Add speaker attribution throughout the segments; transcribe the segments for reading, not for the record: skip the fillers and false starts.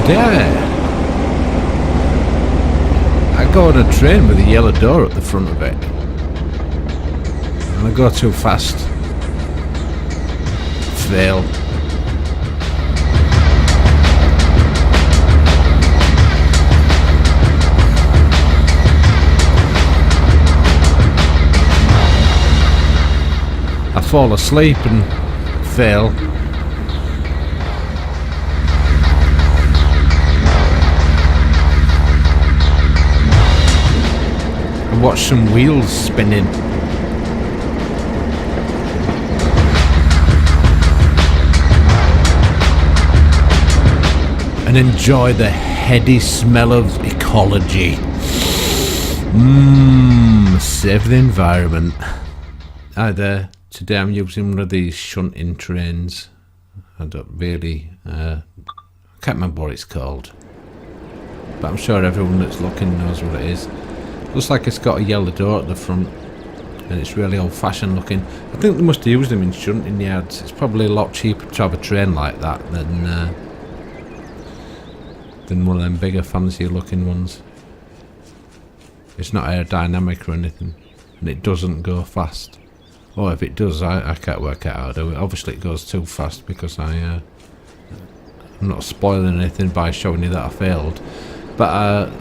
Speaker 1: Yeah. I go on a train with a yellow door at the front of it. And I go too fast. Fail. I fall asleep and fail. And watch some wheels spinning. And enjoy the heady smell of ecology. Save the environment. Hi there. Today I'm using one of these shunting trains. I don't really, I can't remember what it's called. But I'm sure everyone that's looking knows what it is. Looks like it's got a yellow door at the front. And it's really old fashioned looking. I think they must have used them in shunting yards. It's probably a lot cheaper to have a train like that than one of them bigger fancy looking ones. It's not aerodynamic or anything. And it doesn't go fast. Or if it does, I can't work out how to do it. Obviously it goes too fast because I'm not spoiling anything by showing you that I failed. But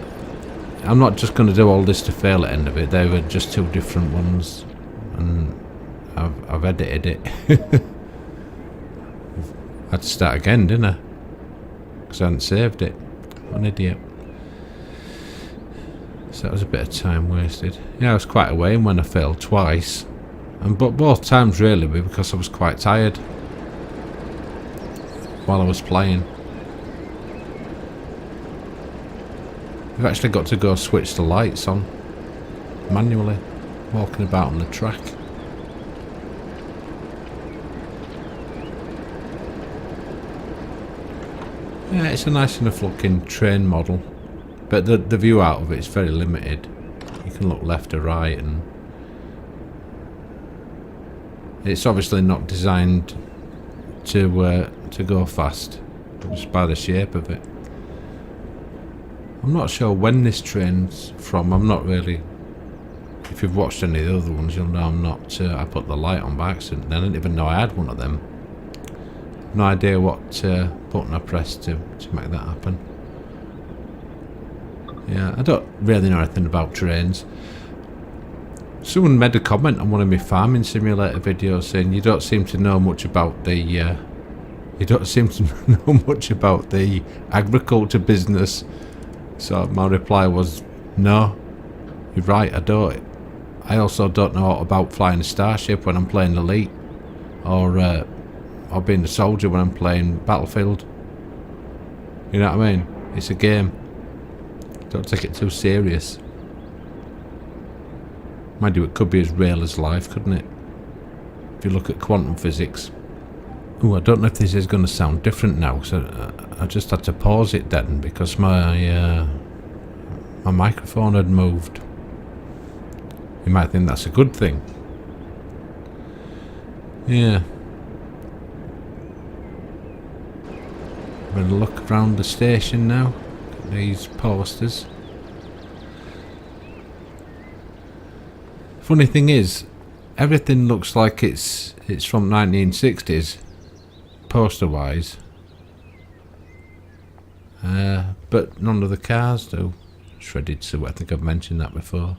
Speaker 1: I'm not just going to do all this to fail at the end of it. They were just two different ones. And I've edited it. I had to start again, didn't I? Because I hadn't saved it. What an idiot. So that was a bit of time wasted. Yeah, I was quite away when I failed twice. But both times really because I was quite tired while I was playing. I've actually got to go switch the lights on manually, walking about on the track. Yeah, it's a nice enough looking train model, but the view out of it is very limited. You can look left or right, and it's obviously not designed to go fast, just by the shape of it. I'm not sure when this train's from. I'm not really. If you've watched any of the other ones, you'll know I'm not. I put the light on by accident. I didn't even know I had one of them. No idea what button I pressed to make that happen. Yeah, I don't really know anything about trains. Someone made a comment on one of my farming simulator videos saying you don't seem to know much about the agriculture business. So my reply was, no, you're right, I don't. I also don't know about flying a starship when I'm playing Elite, or being a soldier when I'm playing Battlefield. You know what I mean? It's a game. Don't take it too serious. Mind you, it could be as real as life, couldn't it? If you look at quantum physics. Ooh, I don't know if this is going to sound different now, so I just had to pause it then because my microphone had moved. You might think that's a good thing. Yeah. I'm going to look around the station now. These posters. Funny thing is, everything looks like it's from 1960s, poster-wise. But none of the cars do. Shredded silver, I think I've mentioned that before.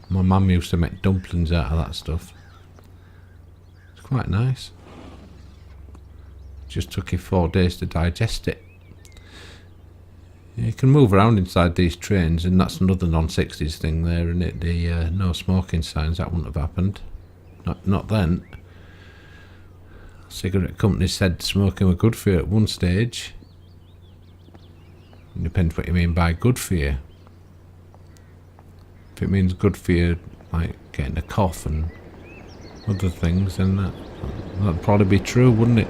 Speaker 1: My mum used to make dumplings out of that stuff. It's quite nice. Just took you 4 days to digest it. You can move around inside these trains, and that's another non-60s thing there, isn't it? The no smoking signs, that wouldn't have happened. Not then. Cigarette companies said smoking were good for you at one stage. It depends what you mean by good for you. If it means good for you, like getting a cough and other things, then that'd probably be true, wouldn't it?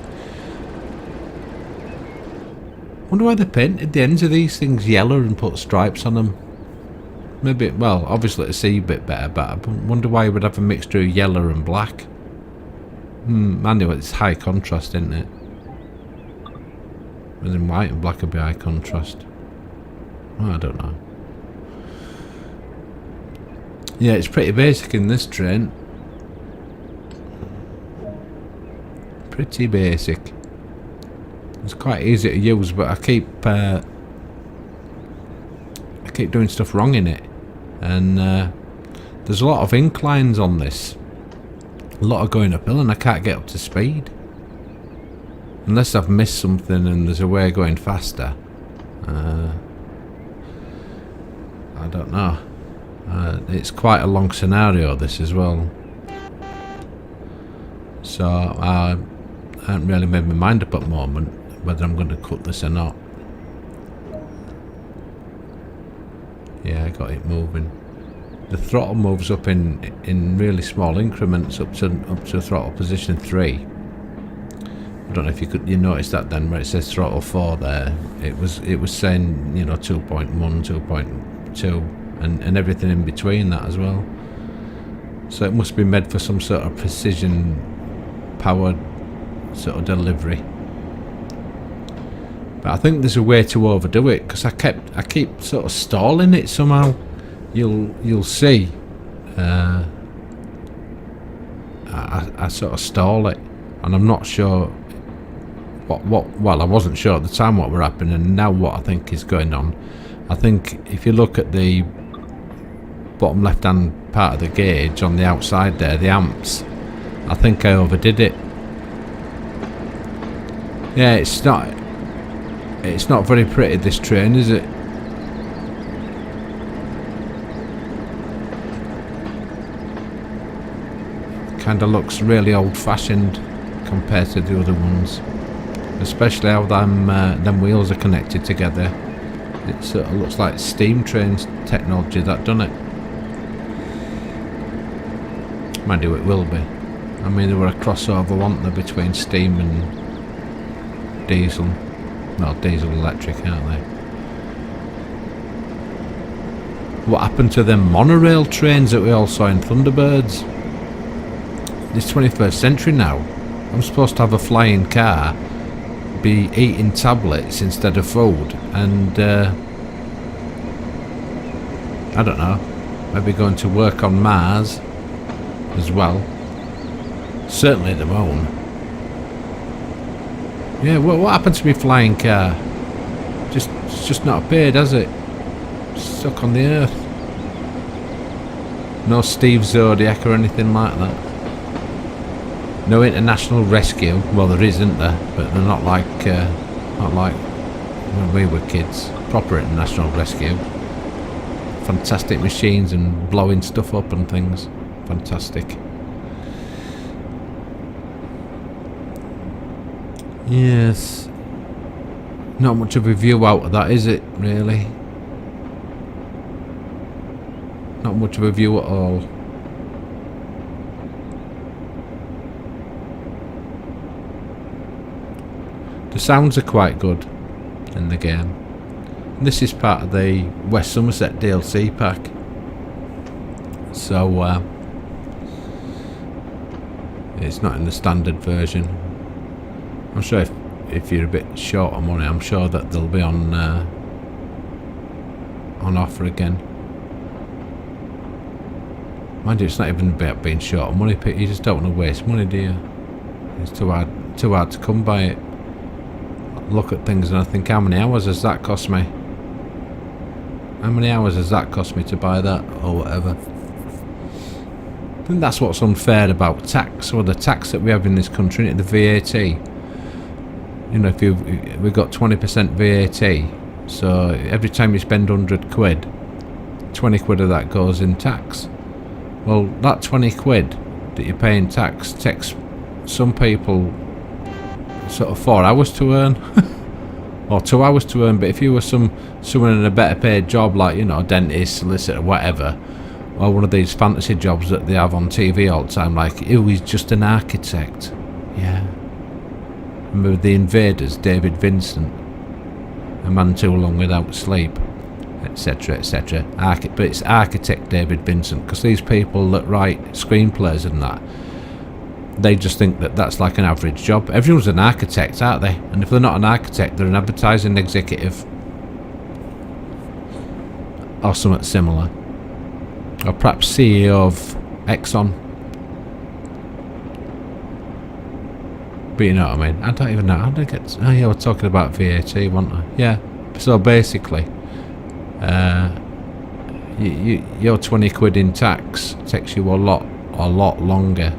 Speaker 1: Wonder why they painted the ends of these things yellow and put stripes on them. Maybe, well, obviously to see a bit better, but I wonder why you would have a mixture of yellow and black. Anyway, it's high contrast, isn't it? Whereas in white and black would be high contrast. Oh, I don't know. Yeah, it's pretty basic in this train. Pretty basic. It's quite easy to use, but I keep doing stuff wrong in it, and there's a lot of inclines on this, a lot of going uphill, and I can't get up to speed unless I've missed something and there's a way of going faster. I don't know. It's quite a long scenario, this as well, so I haven't really made my mind up at the moment whether I'm going to cut this or not. Yeah, I got it moving. The throttle moves up in really small increments up to throttle position 3. I don't know if you noticed that then, where it says throttle 4 there. It was saying, you know, 2.1, 2.2, and everything in between that as well. So it must be made for some sort of precision powered sort of delivery. But I think there's a way to overdo it, because I keep sort of stalling it somehow. You'll see. I sort of stall it, and I'm not sure well, I wasn't sure at the time what were happening, and now what I think is going on. I think if you look at the bottom left hand part of the gauge on the outside there, the amps, I think I overdid it. Yeah, it's not very pretty, this train, is it? Kinda looks really old-fashioned compared to the other ones, especially how them wheels are connected together. It sort of looks like steam trains technology that done it. Mind you, it will be. I mean, there were a crossover, wasn't there, between steam and diesel. Well, diesel electric, aren't they? What happened to them monorail trains that we all saw in Thunderbirds? It's 21st century now. I'm supposed to have a flying car, be eating tablets instead of food, and I don't know, maybe going to work on Mars as well. Certainly the moon. Yeah, what happened to me flying car? It's just not appeared, has it? Stuck on the earth. No Steve Zodiac or anything like that. No international rescue. Well, there is, isn't there? But they're not like when we were kids. Proper international rescue. Fantastic machines and blowing stuff up and things. Fantastic. Yes. Not much of a view out of that, is it, really? Not much of a view at all. The sounds are quite good in the game. And this is part of the West Somerset DLC pack. So, it's not in the standard version. I'm sure if you're a bit short on money, I'm sure that they'll be on offer again. Mind you, it's not even about being short on money. You just don't want to waste money, do you? It's too hard to come by it. I look at things and I think, how many hours has that cost me? How many hours has that cost me to buy that, or whatever? I think that's what's unfair about tax, or the tax that we have in this country, the VAT. You know, we've got 20% VAT, so every time you spend 100 quid, 20 quid of that goes in tax. Well, that 20 quid that you pay in tax takes some people sort of 4 hours to earn, or 2 hours to earn. But if you were someone in a better paid job, like, you know, a dentist, solicitor, whatever, or one of these fantasy jobs that they have on TV all the time, like, oh, he's just an architect. Yeah. Remember The Invaders, David Vincent, A Man Too Long Without Sleep, etc, etc. But it's architect David Vincent, because these people that write screenplays and that, they just think that that's like an average job. Everyone's an architect, aren't they? And if they're not an architect, they're an advertising executive or something similar, or perhaps CEO of Exxon. But you know what I mean. I don't even know how to get. Oh yeah, we're talking about VAT, weren't I? Yeah. So basically, your 20 quid in tax takes you a lot longer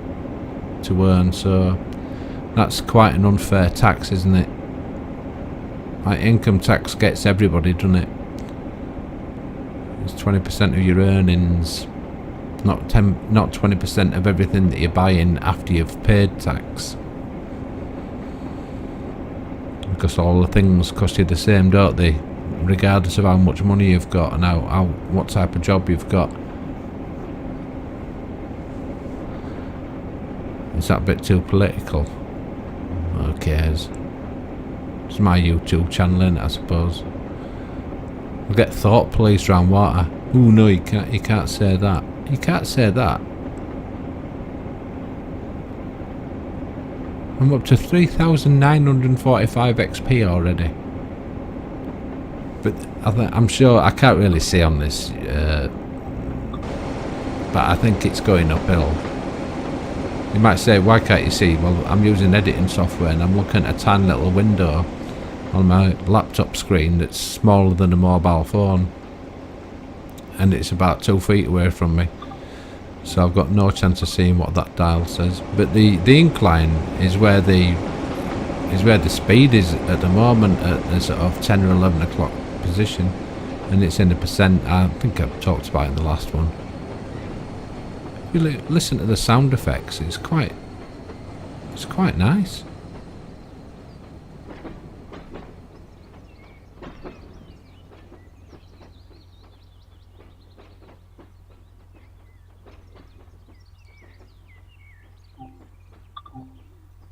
Speaker 1: to earn. So that's quite an unfair tax, isn't it? Like income tax gets everybody, doesn't it? It's 20% of your earnings, not 20% of everything that you're buying after you've paid tax. Because all the things cost you the same, don't they? Regardless of how much money you've got and what type of job you've got. Is that a bit too political? Who cares? It's my YouTube channel, innit, I suppose. We'll get thought police round water. Ooh no, you can't say that. You can't say that. I'm up to 3,945 XP already. But I'm sure, I can't really see on this, but I think it's going uphill. You might say, why can't you see? Well, I'm using editing software and I'm looking at a tiny little window on my laptop screen that's smaller than a mobile phone. And it's about 2 feet away from me. So I've got no chance of seeing what that dial says. But the incline is where the speed is at the moment, at the sort of 10 or 11 o'clock position, and it's in the percent. I think I've talked about it in the last one. If you listen to the sound effects, it's quite nice.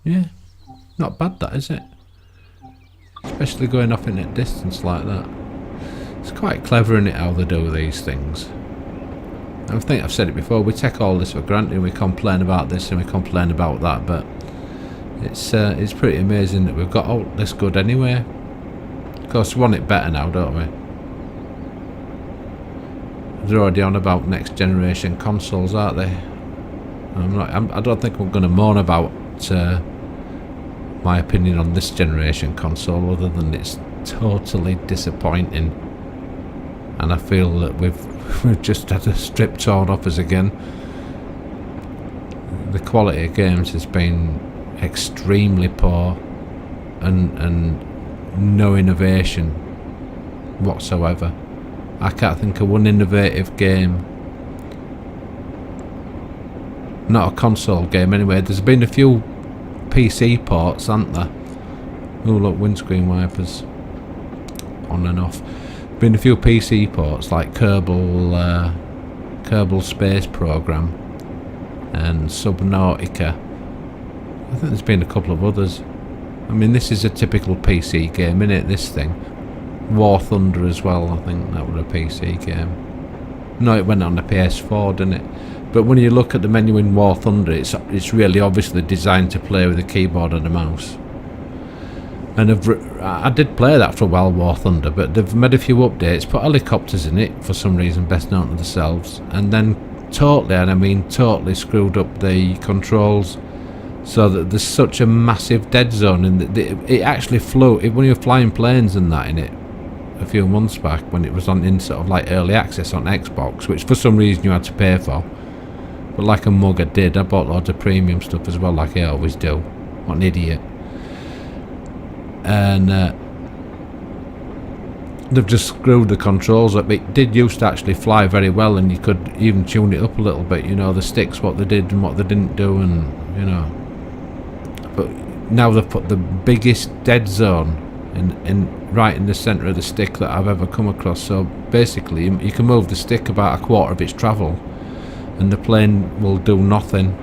Speaker 1: Yeah, not bad that, is it? Especially going off in a distance like that. It's quite clever, isn't it, how they do these things. I think I've said it before, we take all this for granted, we complain about this and we complain about that, but it's pretty amazing that we've got all this good anyway. Of course we want it better now, don't we? They're already on about next generation consoles, aren't they? I don't think we're going to moan about my opinion on this generation console, other than it's totally disappointing, and I feel that we've just had a strip torn off us again. The quality of games has been extremely poor, and no innovation whatsoever. I can't think of one innovative game. Not a console game anyway. There's been a few PC ports, aren't there? Oh look, windscreen wipers on and off. Been a few PC ports like Kerbal Space Program and Subnautica. I think there's been a couple of others. I mean, this is a typical PC game, isn't it, this thing? War Thunder as well, I think that was a PC game. No, it went on the PS4, didn't it? But when you look at the menu in War Thunder, it's really obviously designed to play with a keyboard and a mouse. And I did play that for a while, War Thunder, but they've made a few updates, put helicopters in it for some reason, best known to themselves, and then totally, and I mean totally, screwed up the controls, so that there's such a massive dead zone, and it actually flew. When you were flying planes and that in it a few months back, when it was in sort of like early access on Xbox, which for some reason you had to pay for. But like a mug I did, I bought loads of premium stuff as well, like I always do. What an idiot. And they've just screwed the controls up. It did used to actually fly very well, and you could even tune it up a little bit, you know, the sticks, what they did and what they didn't do, and, you know. But now they've put the biggest dead zone right in the centre of the stick that I've ever come across. So basically, you can move the stick about a quarter of its travel, and the plane will do nothing,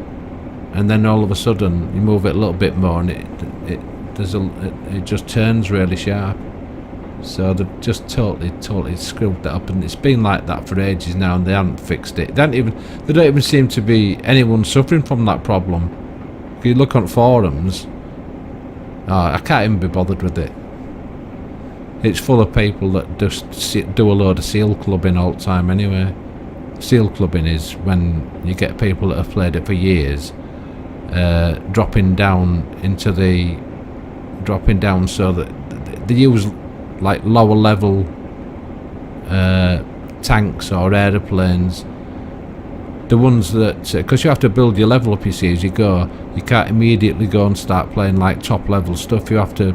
Speaker 1: and then all of a sudden you move it a little bit more and it just turns really sharp. So they've just totally screwed that up, and it's been like that for ages now, and they haven't fixed it. They don't even seem to be anyone suffering from that problem. If you look on forums, I can't even be bothered with it. It's full of people that just do a load of seal clubbing all the time anyway. Seal clubbing is when you get people that have played it for years dropping down so that they use like lower level tanks or aeroplanes. The ones that, because you have to build your level up, you see, as you go. You can't immediately go and start playing like top level stuff. You have to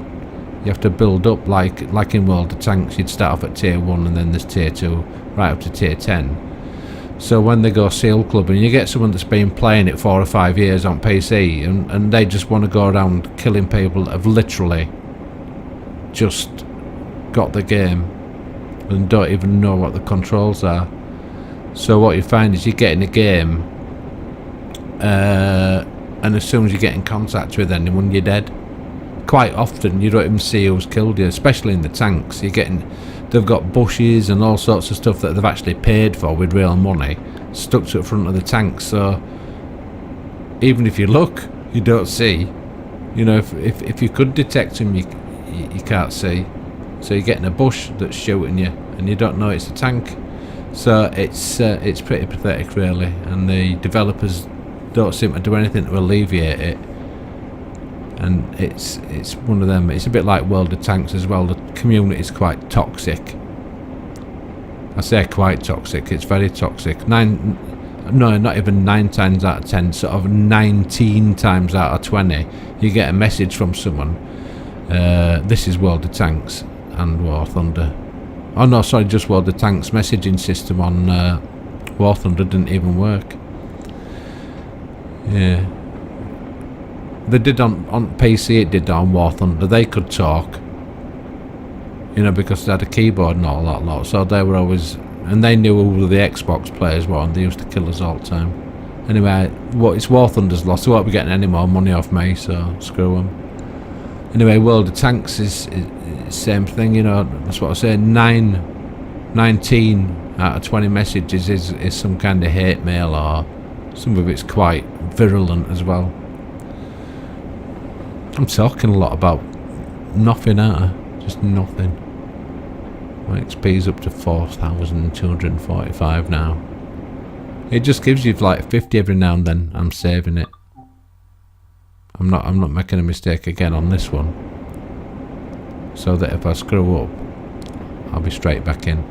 Speaker 1: build up like in World of Tanks. You'd start off at tier 1 and then there's tier 2 right up to tier 10. So when they go seal club and you get someone that's been playing it 4 or 5 years on PC and they just want to go around killing people that have literally just got the game and don't even know what the controls are. So what you find is you get in a game and as soon as you get in contact with anyone, you're dead. Quite often you don't even see who's killed you, especially in the tanks. They've got bushes and all sorts of stuff that they've actually paid for with real money stuck to the front of the tank, so even if you look, you don't see. You know, if you could detect them, you can't see. So you're getting a bush that's shooting you and you don't know it's a tank. So it's pretty pathetic really, and the developers don't seem to do anything to alleviate it. And it's one of them. It's a bit like World of Tanks as well. The community is quite toxic. I say quite toxic. It's very toxic. Not even 9 times out of 10. Sort of 19 times out of 20, you get a message from someone. This is World of Tanks and War Thunder. Oh no, sorry, just World of Tanks. Messaging system on War Thunder didn't even work. Yeah. They did on PC, it did on War Thunder. They could talk, you know, because they had a keyboard and all that lot. So they were always, and they knew who the Xbox players were, and they used to kill us all the time. Anyway, it's War Thunder's loss. They won't be getting any more money off me, so screw them. Anyway, World of Tanks is same thing, you know. That's what I say. 19 out of 20 messages is some kind of hate mail, or some of it's quite virulent as well. I'm talking a lot about nothing, aren't I? Just nothing. My XP's up to 4,245 now. It just gives you like 50 every now and then. I'm saving it. I'm not making a mistake again on this one. So that if I screw up, I'll be straight back in.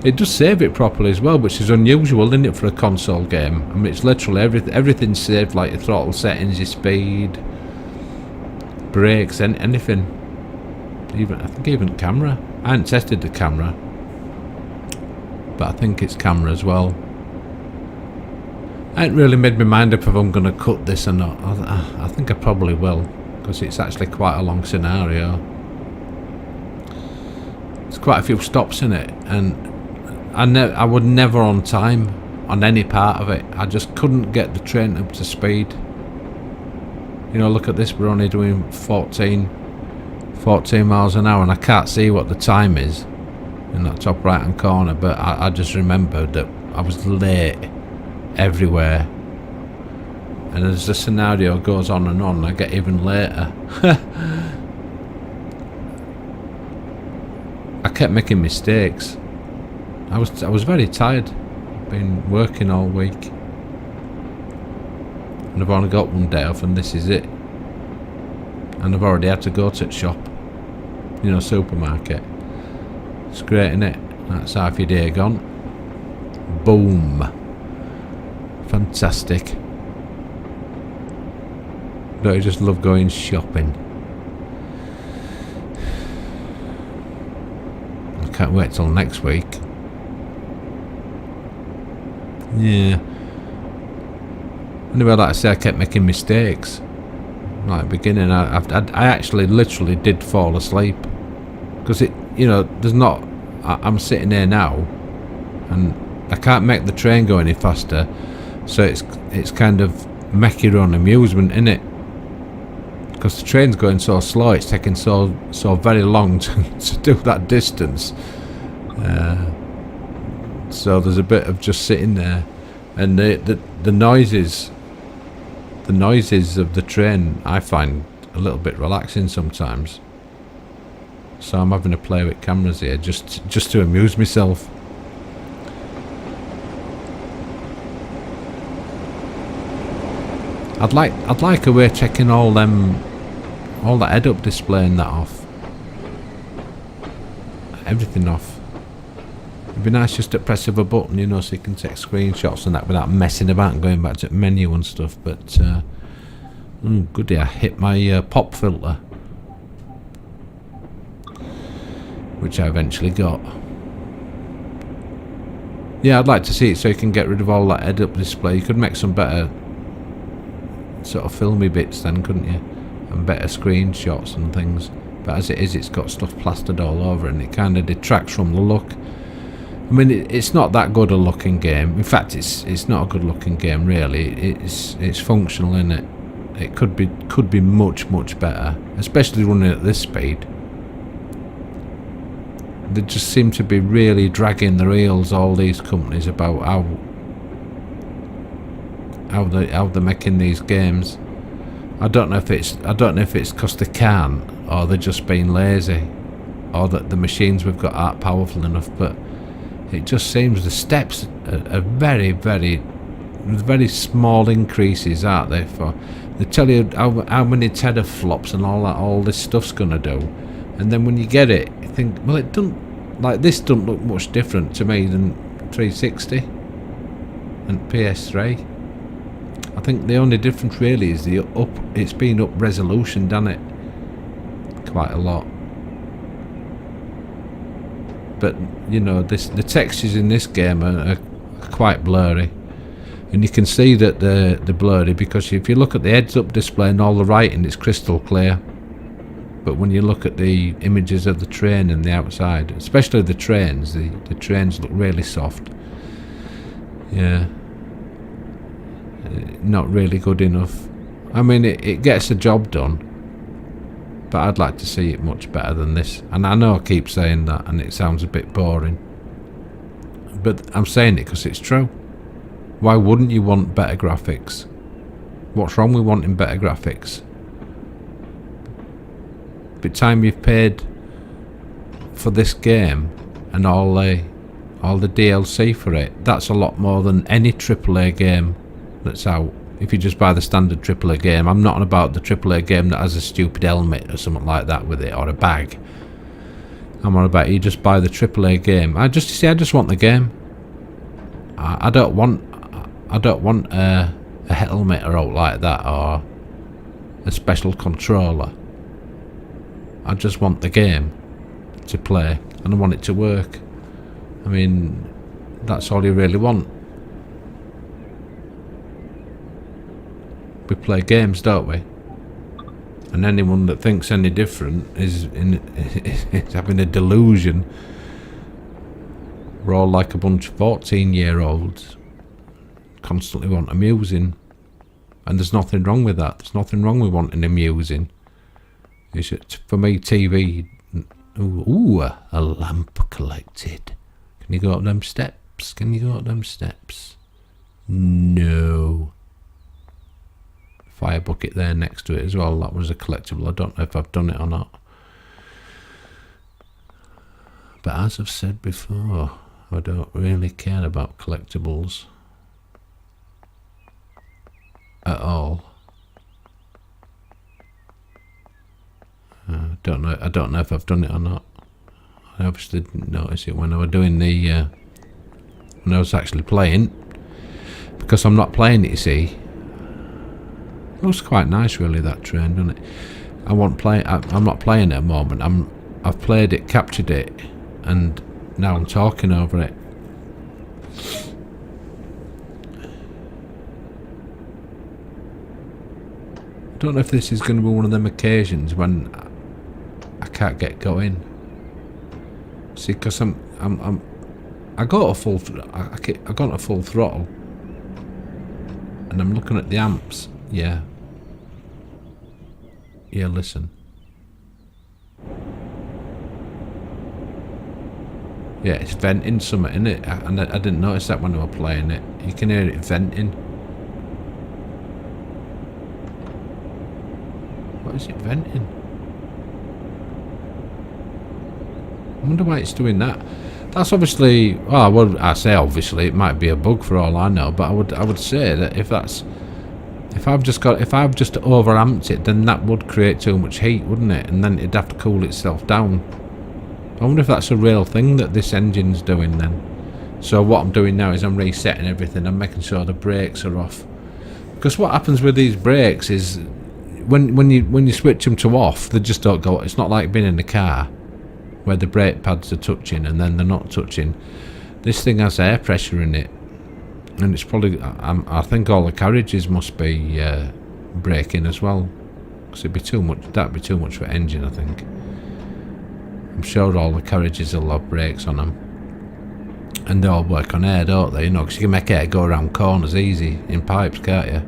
Speaker 1: It does save it properly as well, which is unusual, isn't it, for a console game? I mean, it's literally everything's saved, like your throttle settings, your speed, brakes, anything. I think even camera. I haven't tested the camera, but I think it's camera as well. I haven't really made my mind up if I'm going to cut this or not. I think I probably will, because it's actually quite a long scenario. There's quite a few stops in it, and I would never on time on any part of it. I just couldn't get the train up to speed. You know, look at this, we're only doing 14 miles an hour, and I can't see what the time is in that top right hand corner, but I just remembered that I was late everywhere, and as the scenario goes on and on, I get even later. I kept making mistakes. I was very tired. I've been working all week, and I've only got one day off, and this is it. And I've already had to go to the shop, you know, supermarket. It's great, innit? That's half your day gone. Boom. Fantastic. Don't you just love going shopping? I can't wait till next week. Yeah. Anyway, like I say, I kept making mistakes. Like at the beginning, I actually literally did fall asleep, because it, you know, there's not. I'm sitting here now, and I can't make the train go any faster, so it's kind of make your own amusement, innit? Because the train's going so slow, it's taking so very long to do that distance. So there's a bit of just sitting there, and the noises the noises of the train I find a little bit relaxing sometimes. So I'm having to play with cameras here just to amuse myself. I'd like a way of checking all that head-up display and that off. Everything off. It'd be nice just to press of a button, you know, so you can take screenshots and that without messing about and going back to the menu and stuff. But goody, I hit my pop filter, which I eventually got. Yeah, I'd like to see it so you can get rid of all that head-up display. You could make some better sort of filmy bits then, couldn't you? And better screenshots and things. But as it is, it's got stuff plastered all over and it kind of detracts from the look. I mean, it's not that good a looking game. In fact, it's not a good looking game really. It's functional, isn't it? It could be much better, especially running at this speed. They just seem to be really dragging their heels, all these companies, about how they're making these games. I don't know if it's because they can't, or they're just being lazy, or that the machines we've got aren't powerful enough. But it just seems the steps are very small increases, aren't they? They tell you how many teraflops and all this stuff's gonna do, and then when you get it, you think, well, it doesn't, like, this doesn't look much different to me than 360 and PS3. I think the only difference really is it's been up resolution, done it quite a lot. But you know, the textures in this game are quite blurry, and you can see that they're blurry because if you look at the heads-up display and all the writing, it's crystal clear. But when you look at the images of the train and the outside, especially the trains, the trains look really soft. Yeah, not really good enough. I mean, it gets the job done, but I'd like to see it much better than this. And I know I keep saying that and it sounds a bit boring, but I'm saying it because it's true. Why wouldn't you want better graphics? What's wrong with wanting better graphics? By the time you've paid for this game and all the DLC for it, that's a lot more than any AAA game that's out. If you just buy the standard AAA game, I'm not on about the AAA game that has a stupid helmet or something like that with it, or a bag. I'm on about you just buy the AAA game. I just want the game. I don't want a helmet or out like that, or a special controller. I just want the game to play, and I want it to work. I mean, that's all you really want. We play games, don't we? And anyone that thinks any different is having a delusion. We're all like a bunch of 14-year-olds, constantly want amusing, and there's nothing wrong with that. There's nothing wrong with wanting amusing. For me, TV. Ooh, a lamp collected. Can you go up them steps? Can you go up them steps? No. Fire bucket there next to it as well. That was a collectible. I don't know if I've done it or not. But as I've said before, I don't really care about collectibles at all. I don't know if I've done it or not. I obviously didn't notice it when I was doing when I was actually playing, because I'm not playing it, you see. It looks quite nice really, that train, doesn't it? I'm not playing it at the moment. I've played it, captured it, and now I'm talking over it. I don't know if this is going to be one of them occasions when I can't get going. See, because I got a full throttle, and I'm looking at the amps. Yeah, listen. Yeah, it's venting something, isn't it? And I didn't notice that when I was playing it. You can hear it venting. What is it venting? I wonder why it's doing that. That's obviously, well, I say obviously, it might be a bug for all I know, but I would say that if I've just overamped it, then that would create too much heat, wouldn't it? And then it'd have to cool itself down. I wonder if that's a real thing that this engine's doing then. So what I'm doing now is I'm resetting everything. I'm making sure the brakes are off. Because what happens with these brakes is when you switch them to off, they just don't go. It's not like being in the car where the brake pads are touching and then they're not touching. This thing has air pressure in it, and it's probably, I think all the carriages must be braking as well, because it'd be too much. That'd be too much for engine, I think. I'm sure all the carriages will have brakes on them, and they all work on air, don't they? You know, because you can make air go around corners easy in pipes, can't you?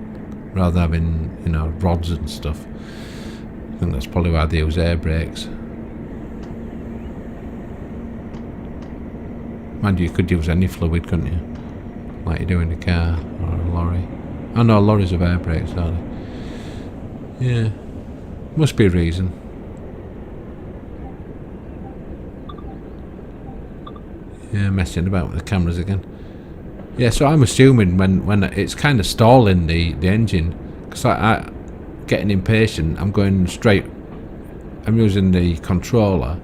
Speaker 1: Rather than having, you know, rods and stuff. I think that's probably why they use air brakes. Mind you could use any fluid, couldn't you? Like you do in a car or a lorry. Oh no, lorries have air brakes, don't they? Yeah. Must be a reason. Yeah, messing about with the cameras again. Yeah, so I'm assuming when it's kind of stalling the engine, because I getting impatient, I'm going straight, I'm using the controller,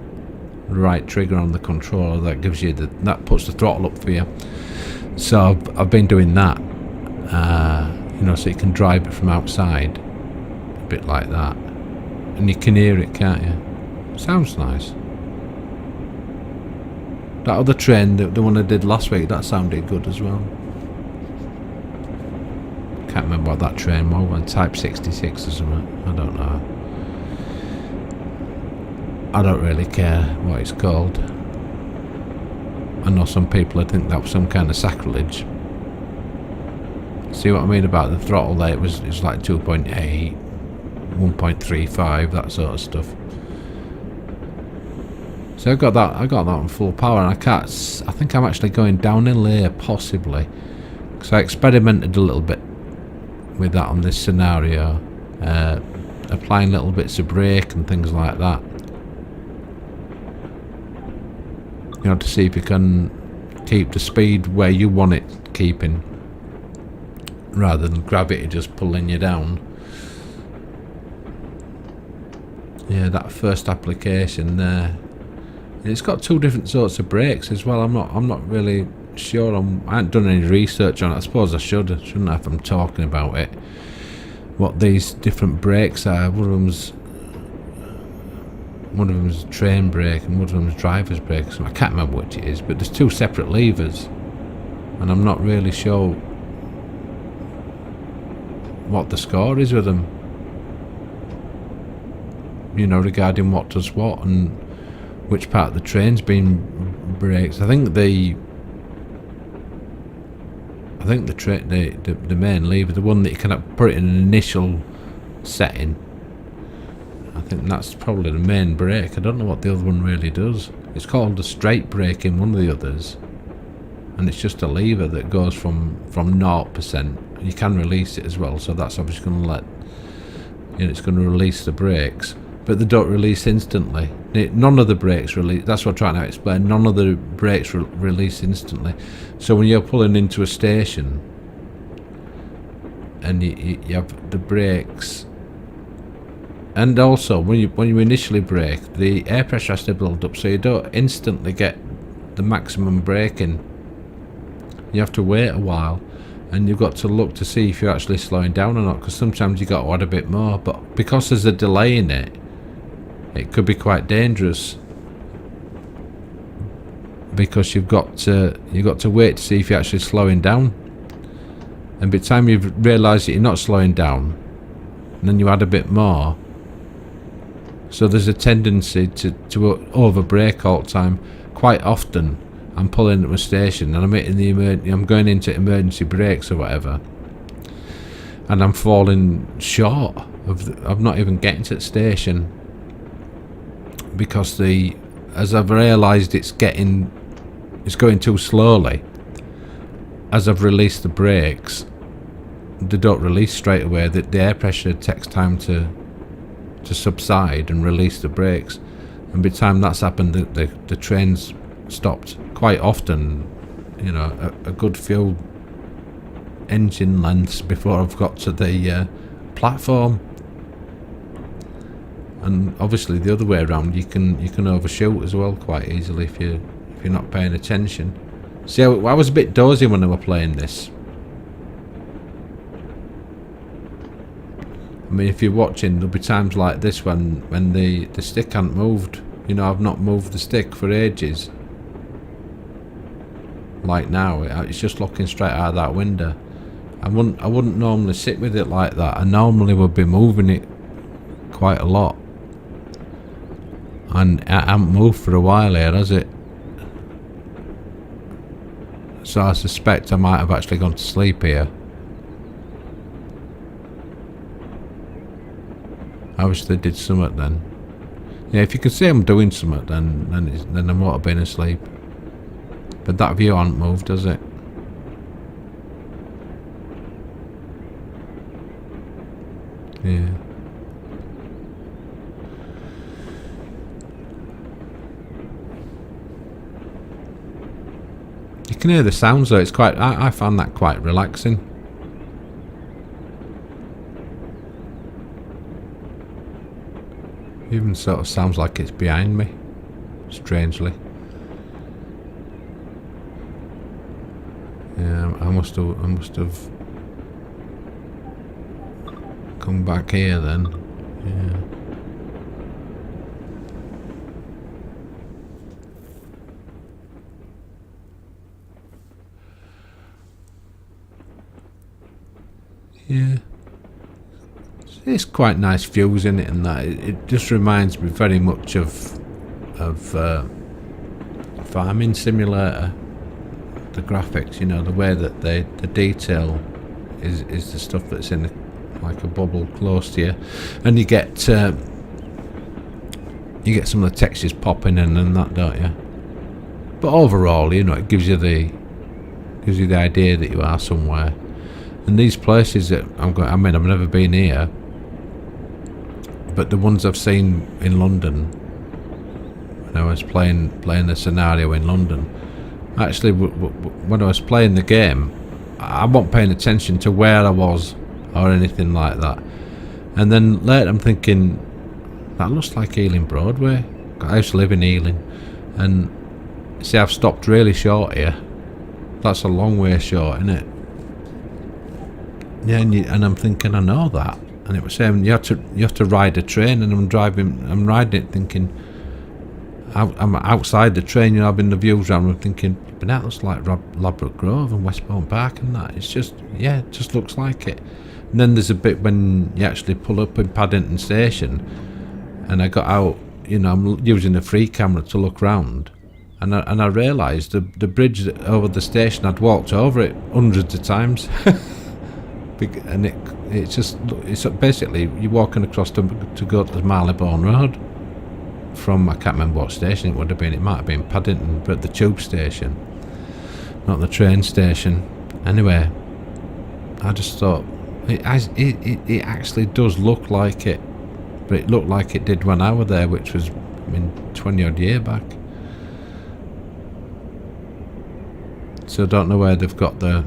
Speaker 1: the right trigger on the controller, that gives you that puts the throttle up for you. So I've been doing that, you know, so you can drive it from outside, a bit like that, and you can hear it, can't you? Sounds nice. That other train, the one I did last week, that sounded good as well. Can't remember what that train was, one Type 66 or something. I don't know. I don't really care what it's called. I know some people would think that was some kind of sacrilege. See what I mean about the throttle there? It was like 2.8, 1.35, that sort of stuff. So I got that on full power, and I think I'm actually going downhill here, possibly, because I experimented a little bit with that on this scenario, applying little bits of brake and things like that, you know, to see if you can keep the speed where you want it keeping, rather than gravity just pulling you down. Yeah, that first application there. It's got two different sorts of brakes as well. I'm not really sure. I haven't done any research on it. I suppose I shouldn't I, if I'm talking about it. What these different brakes are. One of them's train brake and one of them's driver's brake. So I can't remember which it is, but there's two separate levers, and I'm not really sure what the score is with them. You know, regarding what does what and which part of the train's been braked. I think the main lever, the one that you can put it in an initial setting, I think that's probably the main brake. I don't know what the other one really does. It's called a straight brake in one of the others, and it's just a lever that goes from 0%. You can release it as well, so that's obviously going to it's going to release the brakes, but they don't release instantly. None of the brakes release. That's what I'm trying to explain. None of the brakes release instantly. So when you're pulling into a station and you have the brakes, and also when you initially brake, the air pressure has to build up, so you don't instantly get the maximum braking. You have to wait a while, and you've got to look to see if you're actually slowing down or not, because sometimes you got to add a bit more. But because there's a delay in it, it could be quite dangerous, because you've got to wait to see if you're actually slowing down, and by the time you've realised that you're not slowing down, and then you add a bit more, so there's a tendency to over brake all the time. Quite often I'm pulling at a station and I'm going into emergency brakes or whatever, and I'm falling short of not even getting to the station, because as I've realised it's going too slowly. As I've released the brakes, they don't release straight away. The air pressure takes time to to subside and release the brakes. And by the time that's happened, the train's stopped quite often, you know, a good few engine lengths before I've got to the platform. And obviously the other way around, you can overshoot as well quite easily if you're not paying attention. See, I was a bit dozy when I was playing this. I mean, if you're watching, there'll be times like this when the stick hasn't moved. You know, I've not moved the stick for ages. Like now, it's just looking straight out of that window. I wouldn't normally sit with it like that. I normally would be moving it quite a lot. And it hasn't moved for a while here, has it? So I suspect I might have actually gone to sleep here. I obviously did something then. Yeah, if you can see I'm doing something, then I might have been asleep. But that view hasn't moved, does it? Yeah. You can hear the sounds though. It's quite. I found that quite relaxing. Even sort of sounds like it's behind me, strangely. Yeah, I must have come back here then. Yeah. Yeah. It's quite nice views in it, and that it just reminds me very much of Farming Simulator. The graphics, you know, the way that the detail is the stuff that's in like a bubble close to you, and you get some of the textures popping in and that, don't you? But overall, you know, it gives you the idea that you are somewhere. And these places that I've never been here, but the ones I've seen in London, when I was playing the scenario in London, actually when I was playing the game, I wasn't paying attention to where I was or anything like that. And then later I'm thinking, that looks like Ealing Broadway. I used to live in Ealing, and see, I've stopped really short here. That's a long way short, isn't it? Yeah, and I'm thinking, I know that. And it was saying you have to ride a train, and I'm riding it thinking, I'm outside the train, you know, having the views around, I'm thinking, but that looks like Ladbroke Grove and Westbourne Park and that. It's just, yeah, it just looks like it. And then there's a bit when you actually pull up in Paddington Station, and I got out, you know, I'm using a free camera to look round, and I realised the bridge over the station, I'd walked over it hundreds of times. And it's basically you're walking across to go to the Marylebone Road from, I can't remember what station it would have been. It might have been Paddington, but the tube station, not the train station. Anyway, I just thought it actually does look like it, but it looked like it did when I was there, which was, 20 odd year back. So I don't know where they've got the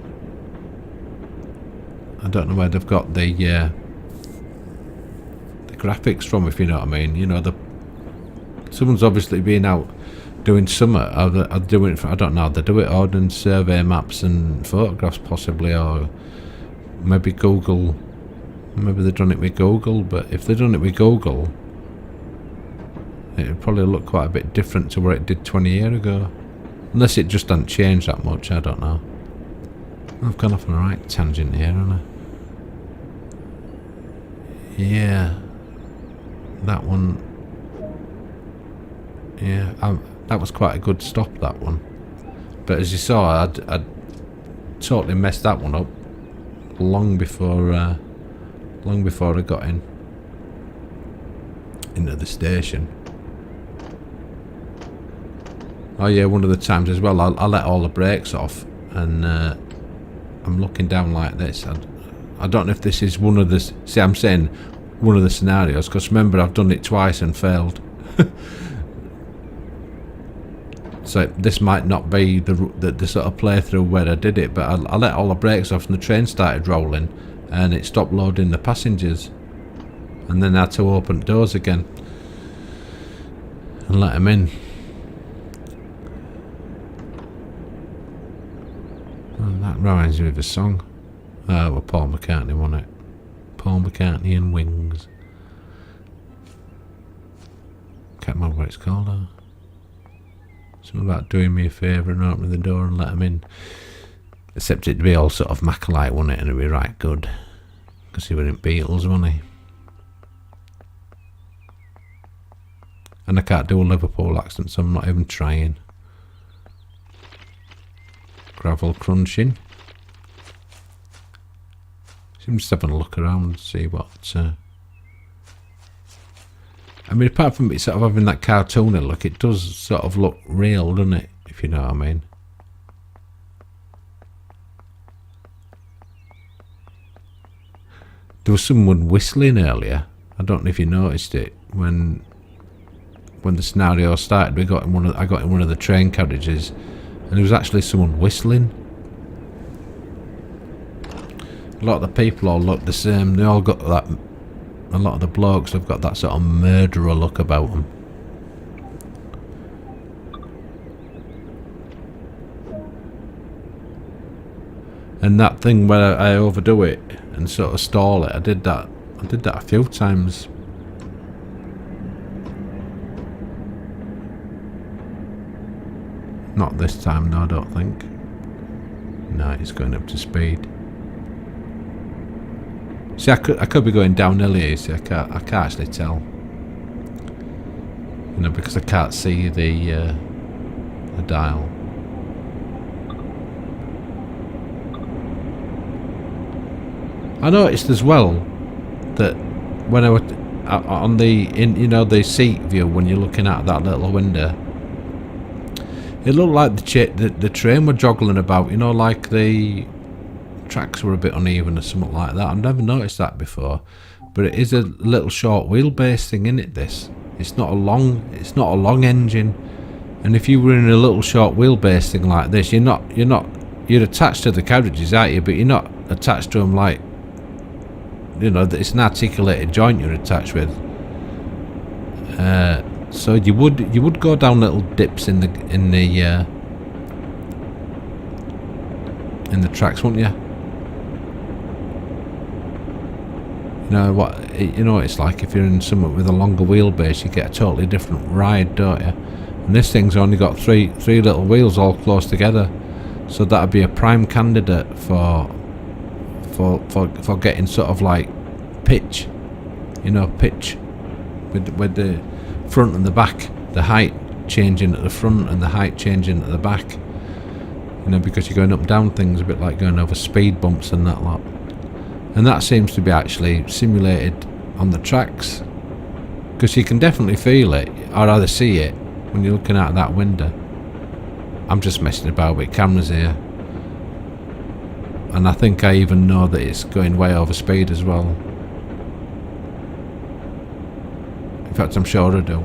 Speaker 1: graphics from, if you know what I mean. You know, someone's obviously been out doing summer. Are doing it for, I don't know, they do it ordnance survey maps and photographs possibly, or maybe Google. Maybe they've done it with Google, but if they've done it with Google, it'd probably look quite a bit different to where it did 20 years ago. Unless it just hasn't changed that much, I don't know. I've gone off on a right tangent here, haven't I? Yeah. That one. Yeah, that was quite a good stop, that one. But as you saw, I'd totally messed that one up long before I got into the station. Oh yeah, one of the times as well, I let all the brakes off, and I'm looking down like this. I don't know if this is one of the... See, I'm saying one of the scenarios, because remember I've done it twice and failed. So this might not be the sort of playthrough where I did it, but I let all the brakes off and the train started rolling and it stopped loading the passengers, and then I had to open doors again and let them in. Well, that reminds me of a song. Oh, well, Paul McCartney, wasn't it? Paul McCartney and Wings. Can't remember what it's called though. Something about doing me a favour and opening the door and let them in. Except it'd be all sort of Mac-alike, wouldn't it? And it'd be right good. Because he were in Beatles, wasn't he? And I can't do a Liverpool accent, so I'm not even trying. Gravel crunching. So I'm just having a look around and see what... I mean, apart from it sort of having that cartoony look, it does sort of look real, doesn't it? If you know what I mean. There was someone whistling earlier. I don't know if you noticed it. When the scenario started, I got in one of the train carriages, and there was actually someone whistling. A lot of the people all look the same. They all got that. A lot of the blokes have got that sort of murderer look about them. And that thing where I overdo it and sort of stall it, I did that a few times. Not this time, no, I don't think. No, it's going up to speed. See, I could be going downhill here, you see, I can't actually tell. You know, because I can't see the dial. I noticed as well that when I was on the seat view, when you're looking out that little window, it looked like the train were joggling about, you know, like the tracks were a bit uneven or something like that. I've never noticed that before, but it is a little short wheelbase thing, isn't it? This, it's not a long engine, and if you were in a little short wheelbase thing like this, you're attached to the carriages, aren't you? But you're not attached to them like, you know, it's an articulated joint you're attached with. So you would go down little dips in the tracks, wouldn't you? You know what? You know what it's like if you're in somewhere with a longer wheelbase, you get a totally different ride, don't you? And this thing's only got three little wheels all close together, so that'd be a prime candidate for getting sort of like pitch, you know, pitch with the front and the back, the height changing at the front and the height changing at the back. You know, because you're going up and down things, a bit like going over speed bumps and that lot. And that seems to be actually simulated on the tracks, because you can definitely feel it, or rather see it, when you're looking out that window. I'm just messing about with cameras here, and I think I even know that it's going way over speed as well. In fact, I'm sure I do.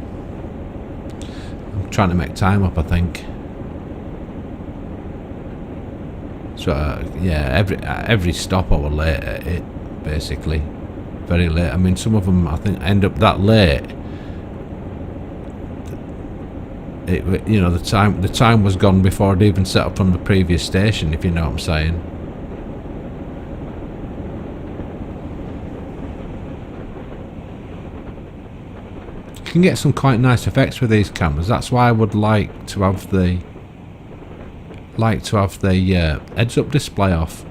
Speaker 1: I'm trying to make time up, I think. So yeah, every stop I was late at it, basically, very late. I mean, some of them I think end up that late. You know, the time was gone before I'd even set up from the previous station, if you know what I'm saying. You can get some quite nice effects with these cameras. That's why I would like to have the heads-up display off.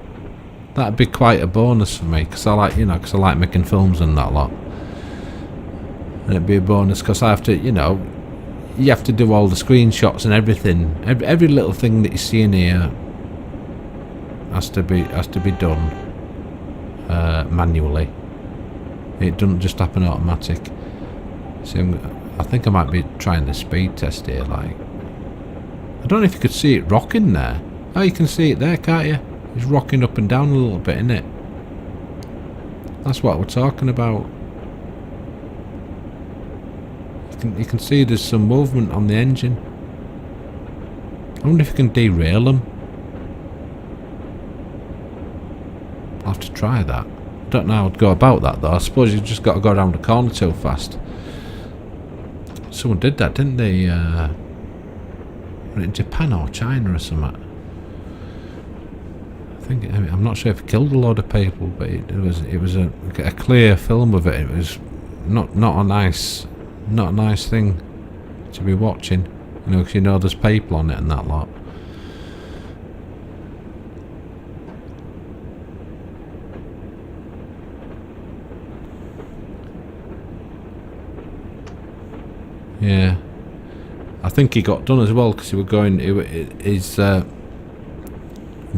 Speaker 1: That'd be quite a bonus for me, because I like making films and that lot. And it'd be a bonus because I have to, you know, you have to do all the screenshots and everything. Every little thing that you see in here has to be done manually. It doesn't just happen automatic. So I think I might be trying the speed test here, like. I don't know if you could see it rocking there. Oh, you can see it there, can't you? It's rocking up and down a little bit, isn't it? That's what we're talking about. You can see there's some movement on the engine. I wonder if you can derail them. I'll have to try that. I don't know how I'd go about that though. I suppose you've just got to go around the corner too fast. Someone did that, didn't they? In Japan or China or something. I'm not sure if it killed a load of people, but it was a clear film of it. It was not a nice thing to be watching, you know, because you know there's people on it and that lot. Yeah, I think he got done as well because he was going.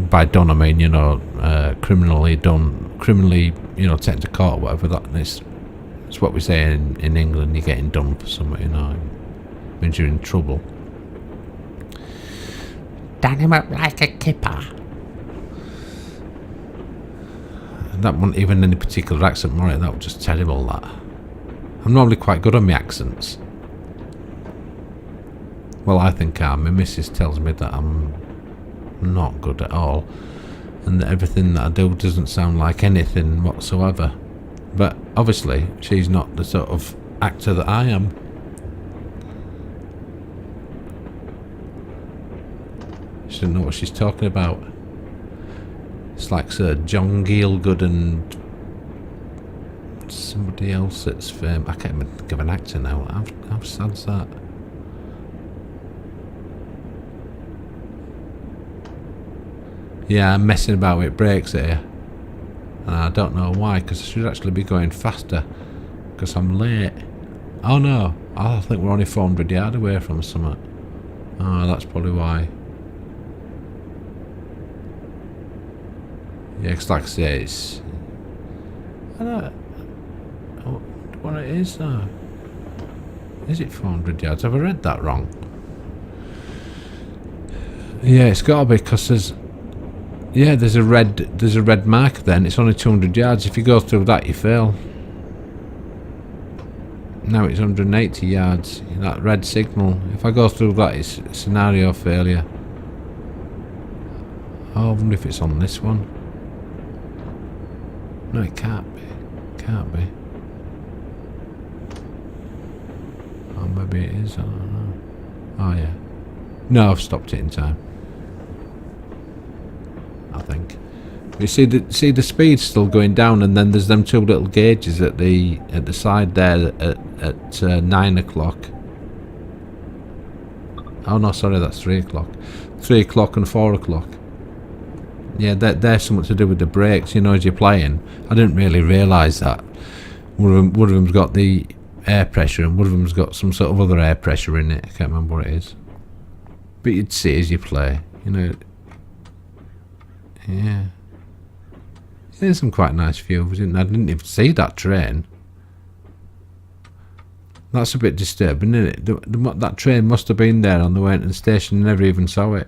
Speaker 1: By done, I mean, you know, criminally done, criminally, you know, taken to court or whatever. It's what we say in England. You're getting done for something, you know, it means you're in trouble.
Speaker 2: Done him up like a kipper.
Speaker 1: And that wasn't even any particular accent, Murray. That was just terrible. That I'm normally quite good on my accents. Well, I think I am. My missus tells me that I'm not good at all, and that everything that I do doesn't sound like anything whatsoever. But obviously she's not the sort of actor that I am. She doesn't know what she's talking about. It's like Sir John Gielgud and somebody else that's famous. I can't even think of an actor now. How sad's that? Yeah, I'm messing about with brakes here. And I don't know why, because I should actually be going faster. Because I'm late. Oh no, I think we're only 400 yards away from something. Oh, that's probably why. Yeah, because like I say, it's... I don't know what it is though. Is it 400 yards? Have I read that wrong? Yeah, it's got to be, because there's... Yeah, there's a red mark then. It's only 200 yards. If you go through that, you fail. Now it's 180 yards. That red signal. If I go through that, it's scenario failure. Oh, I wonder if it's on this one. No, it can't be. Can't be. Oh, maybe it is. I don't know. Oh, yeah. No, I've stopped it in time. I think. You see the speed's still going down, and then there's them two little gauges at the side there at 9 o'clock. Oh no, sorry, that's 3 o'clock. 3 o'clock and 4 o'clock. Yeah, they're something to do with the brakes, you know, as you're playing. I didn't really realise that. One of them's got the air pressure, and one of them's got some sort of other air pressure in it. I can't remember what it is. But you'd see as you play, you know. Yeah. There's some quite nice views, isn't there? I didn't even see that train. That's a bit disturbing, isn't it? That train must have been there on the way into the station and never even saw it.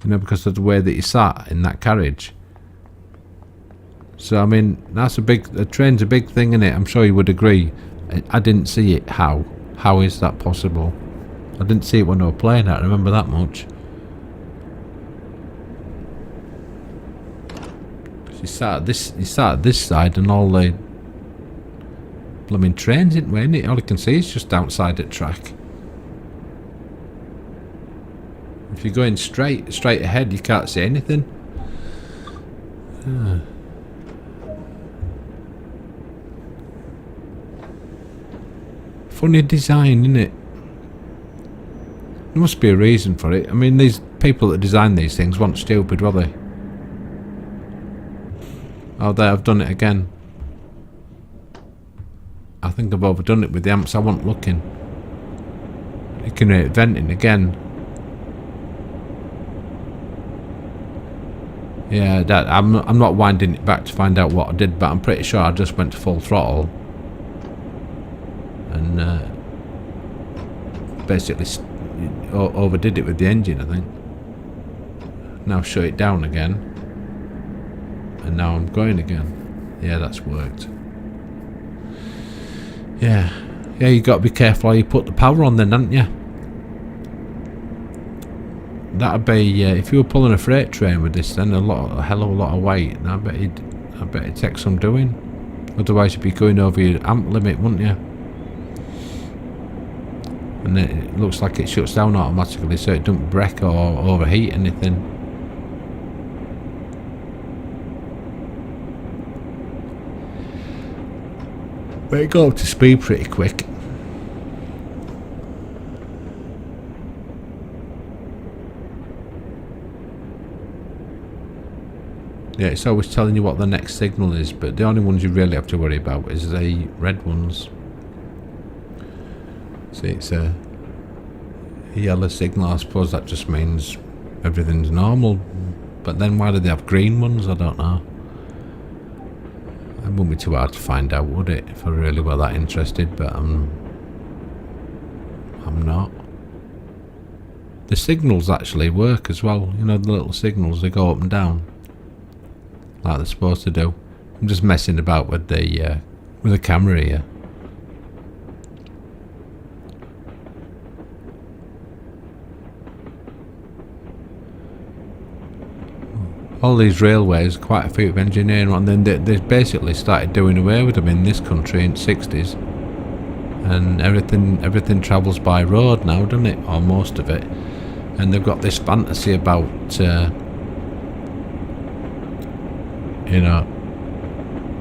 Speaker 1: You know, because of the way that you sat in that carriage. So, I mean, a train's a big thing, isn't it? I'm sure you would agree. I didn't see it. How? How is that possible? I didn't see it when I was playing it, I remember that much. You sat at this side, and all the blooming trains didn't we? Innit? All you can see is just outside the track. If you're going straight ahead, you can't see anything. Funny design, innit? There must be a reason for it. I mean, these people that design these things weren't stupid, were they? Oh, there, I've done it again. I think I've overdone it with the amps. I wasn't looking. You can hear it venting again. Yeah, I'm not winding it back to find out what I did, but I'm pretty sure I just went to full throttle and basically overdid it with the engine, I think. Now shut it down again. And now I'm going again. Yeah, that's worked. Yeah, Yeah, you got to be careful how you put the power on then, haven't you? That'd be if you were pulling a freight train with this, then a hell of a lot of weight. And I bet it takes some doing. Otherwise, you'd be going over your amp limit, wouldn't you? And it looks like it shuts down automatically, so it don't break or overheat anything. But it got up to speed pretty quick. Yeah, it's always telling you what the next signal is, but the only ones you really have to worry about is the red ones. See, it's a yellow signal. I suppose that just means everything's normal. But then why do they have green ones? I don't know. It wouldn't be too hard to find out, would it, if I really were that interested, but I'm not. The signals actually work as well. You know, the little signals, they go up and down like they're supposed to do. I'm just messing about with the camera here. All these railways, quite a few of engineering, and then they basically started doing away with them in this country in the 60s. And everything travels by road now, doesn't it? Or most of it. And they've got this fantasy about, you know,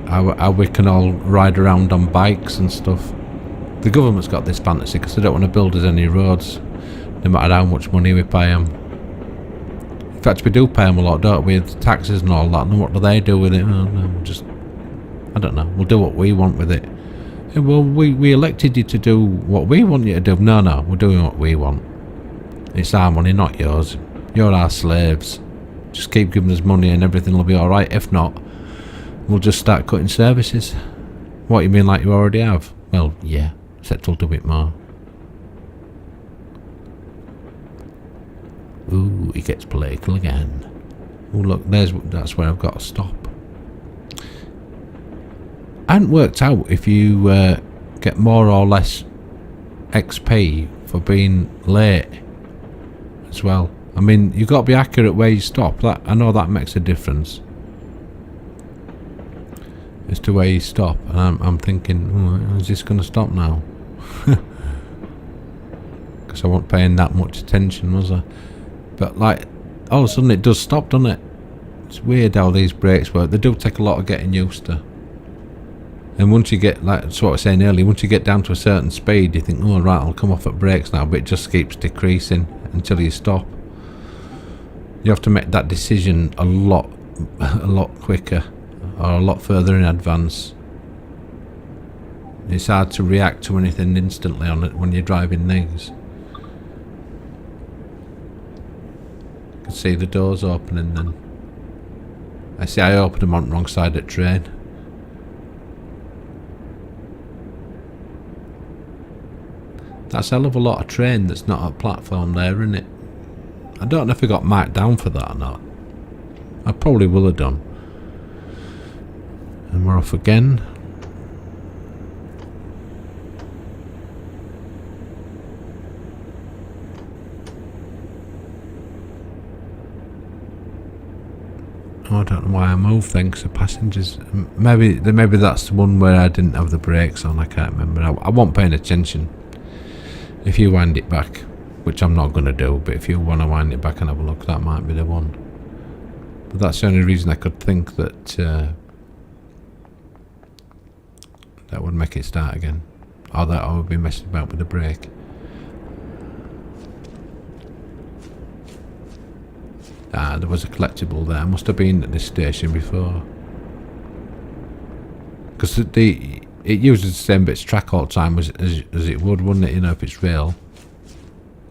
Speaker 1: how we can all ride around on bikes and stuff. The government's got this fantasy because they don't want to build us any roads, no matter how much money we pay them. In fact, we do pay them a lot, don't we? With taxes and all that. And what do they do with it? Oh, no, just, I don't know. We'll do what we want with it. Yeah, well, we elected you to do what we want you to do. No, we're doing what we want. It's our money, not yours. You're our slaves. Just keep giving us money and everything will be alright. If not, we'll just start cutting services. What, you mean like you already have? Well, yeah, except we'll do it more. Ooh, he gets political again. Oh look, that's where I've got to stop. I hadn't worked out if you get more or less XP for being late as well. I mean, you've got to be accurate where you stop. That, I know that makes a difference as to where you stop. And I'm thinking, oh, is this going to stop now? Because I wasn't paying that much attention, was I? But like, all of a sudden it does stop, doesn't it? It's weird how these brakes work. They do take a lot of getting used to. And once you get, like that's what I was saying earlier, once you get down to a certain speed, you think, oh right, I'll come off at brakes now, but it just keeps decreasing until you stop. You have to make that decision a lot quicker, or a lot further in advance. It's hard to react to anything instantly on it when you're driving these. You can see the doors opening then. I see I opened them on the wrong side of the train. That's a hell of a lot of train that's not at platform there, isn't it? I don't know if it got marked down for that or not. I probably will have done. And we're off again. Oh, I don't know why I moved then, because the passengers... Maybe that's the one where I didn't have the brakes on, I can't remember. I wasn't paying attention. If you wind it back, which I'm not going to do, but if you want to wind it back and have a look, that might be the one. But that's the only reason I could think that that would make it start again. Or that I would be messing about with the brake. Ah, there was a collectible there. I must have been at this station before. Because it uses the same bits of track all the time as it would, wouldn't it? You know, if it's rail.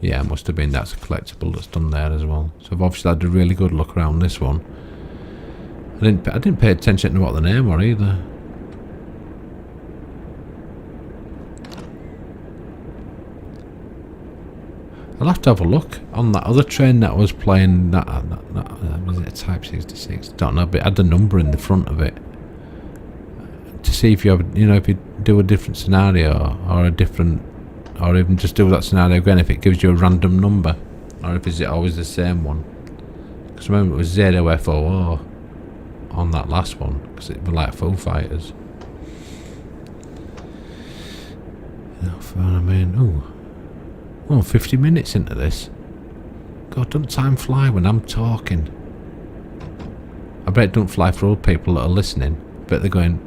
Speaker 1: Yeah, it must have been. That's a collectible that's done there as well. So I've obviously had a really good look around this one. I didn't pay attention to what the name were either. I'll have to have a look on that other train that was playing. That was it a Type 66? Don't know, but it had the number in the front of it to see if you have, you know, if you do a different scenario or a different, or even just do that scenario again if it gives you a random number, or if is it always the same one? Because remember it was 0FOO on that last one, because it was like Foo Fighters. You know what I mean? Ooh. Oh, 50 minutes into this. God, don't time fly when I'm talking? I bet it don't fly for old people that are listening. But they're going,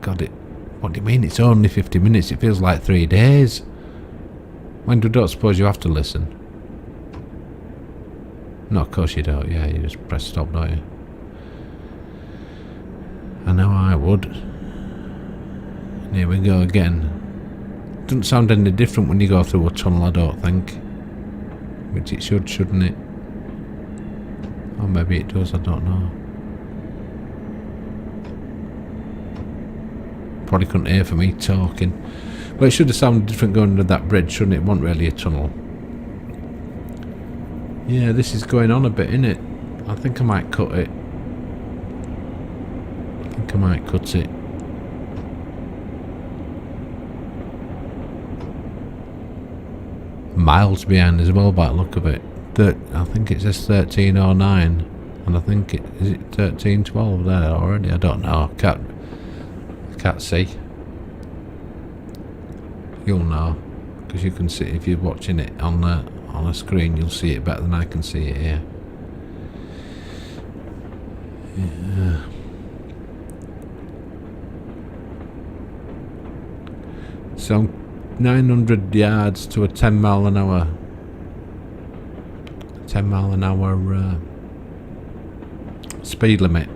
Speaker 1: God, what do you mean? It's only 50 minutes. It feels like 3 days. When don't suppose you have to listen? No, of course you don't. Yeah, you just press stop, don't you? I know I would. And here we go again. Doesn't sound any different when you go through a tunnel, I don't think. Which it should, shouldn't it? Or maybe it does, I don't know. Probably couldn't hear for me talking. But it should have sounded different going under that bridge, shouldn't it? It wasn't really a tunnel. Yeah, this is going on a bit, innit? I think I might cut it. I think I might cut it. Miles behind as well by the look of it. I think it says 1309, and I think is it 1312 there already? I don't know. Can't see. You'll know, because you can see if you're watching it on a screen. You'll see it better than I can see it here. Yeah. So 900 yards to a 10 mile an hour. 10 mile an hour speed limit.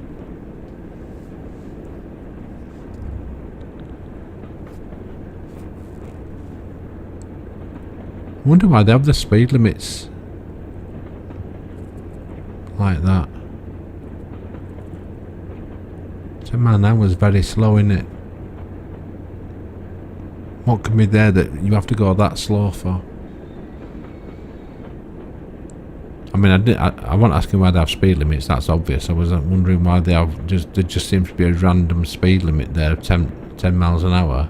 Speaker 1: I wonder why they have the speed limits like that. 10 mile an hour is very slow, isn't it? What can be there that you have to go that slow for? I mean, I wasn't asking why they have speed limits, that's obvious. I was wondering why there just seems to be a random speed limit there of 10 miles an hour.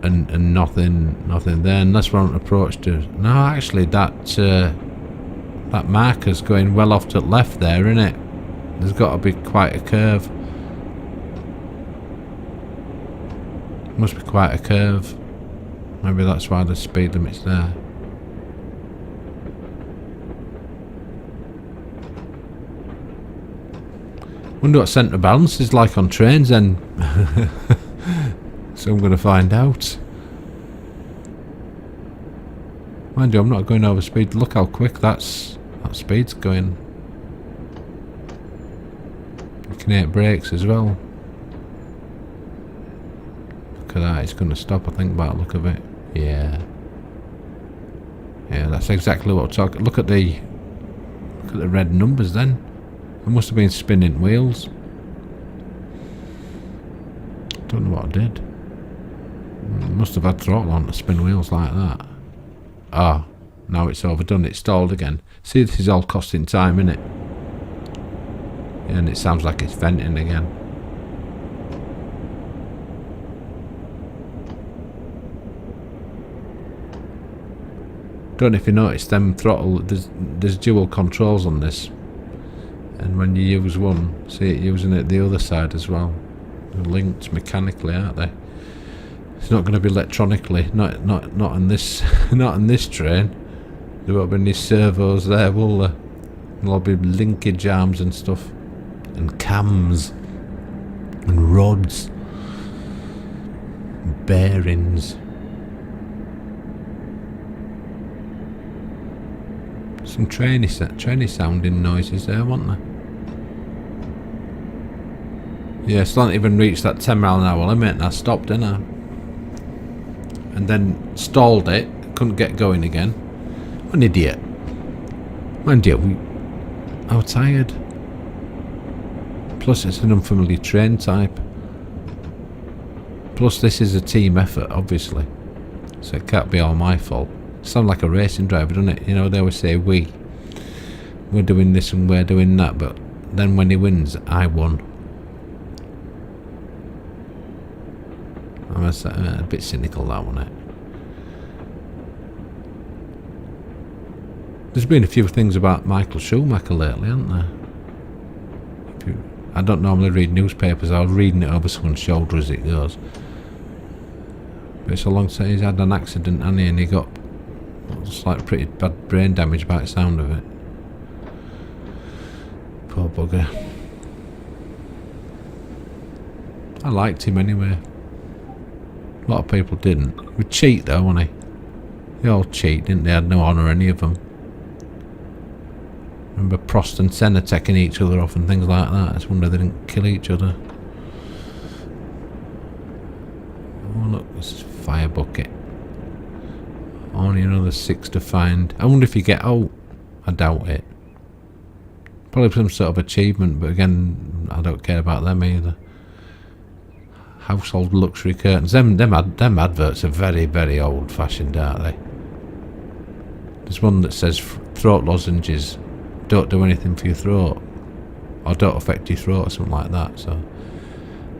Speaker 1: And nothing there, unless we're on approach to... No, actually, that marker's going well off to the left there, isn't it? There's got to be quite a curve. Must be quite a curve. Maybe that's why the speed limit's there. Wonder what centre balance is like on trains then. So I'm going to find out. Mind you, I'm not going over speed. Look how quick that speed's going. You can hit brakes as well. Look at that, it's going to stop, I think, by the look of it. Yeah. Yeah, that's exactly what I'm talking. Look at the red numbers then. I must have been spinning wheels. Don't know what I did. Must have had throttle on to spin wheels like that. Ah, now it's overdone, it's stalled again. See, this is all costing time, innit? Yeah, and it sounds like it's venting again. Don't know if you noticed them throttle, there's dual controls on this. And when you use one, see it using it the other side as well. They're linked mechanically, aren't they? It's not going to be electronically, not in this not in this train. There won't be any servos there, will there? There'll be linkage arms and stuff, and cams, and rods, and bearings. Some trainy sounding noises there, weren't there? Yeah, still not even reached that 10 mile an hour limit, and I stopped, didn't I? And then stalled it, couldn't get going again. What an idiot. Mind you, I was tired. Plus it's an unfamiliar train type. Plus this is a team effort, obviously. So it can't be all my fault. Sound like a racing driver, doesn't it? You know, they always say we're doing this and we're doing that, but then when he wins, I won. I'm a bit cynical, that one. There's been a few things about Michael Schumacher lately, hasn't there? I don't normally read newspapers. I was reading it over someone's shoulder as it goes. But it's a long time. He's had an accident, hasn't he? And he got like pretty bad brain damage by the sound of it. Poor bugger. I liked him anyway. A lot of people didn't. He would cheat though, wouldn't he? They all cheat, didn't they? Had no honour, any of them. Remember Prost and Senna taking each other off and things like that. I just wonder they didn't kill each other. Oh look, this is fire bucket. Only another 6 to find. I wonder if you get... Oh, I doubt it. Probably some sort of achievement, but again, I don't care about them either. Household luxury curtains. Them adverts are very, very old-fashioned, aren't they? There's one that says throat lozenges don't do anything for your throat, or don't affect your throat, or something like that. So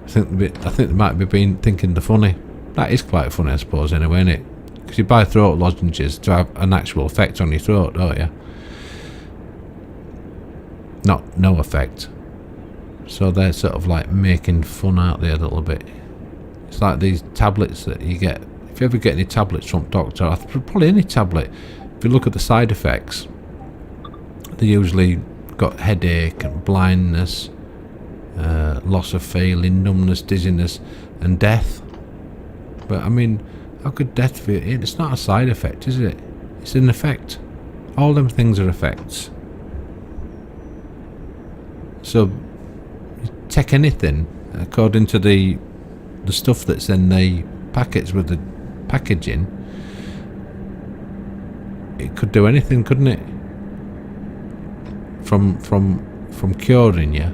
Speaker 1: I think they might be thinking the funny. That is quite funny, I suppose, anyway, isn't it? Because you buy throat lozenges to have an actual effect on your throat, don't you? No effect. So they're sort of like making fun out there a little bit. It's like these tablets that you get. If you ever get any tablets from doctor, probably any tablet, if you look at the side effects, they usually got headache and blindness, loss of feeling, numbness, dizziness, and death. But I mean, how could death be? It's not a side effect, is it? It's an effect. All them things are effects. So take anything according to the stuff that's in the packets with the packaging. It could do anything, couldn't it? From curing you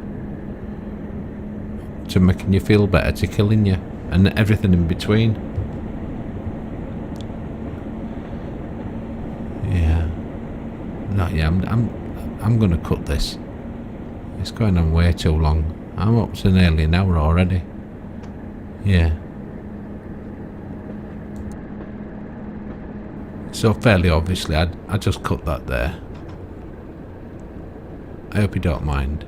Speaker 1: to making you feel better to killing you, and everything in between. Yeah. No, yeah. I'm gonna cut this. It's going on way too long. I'm up to nearly an hour already. Yeah. So fairly obviously, I just cut that there. I hope you don't mind.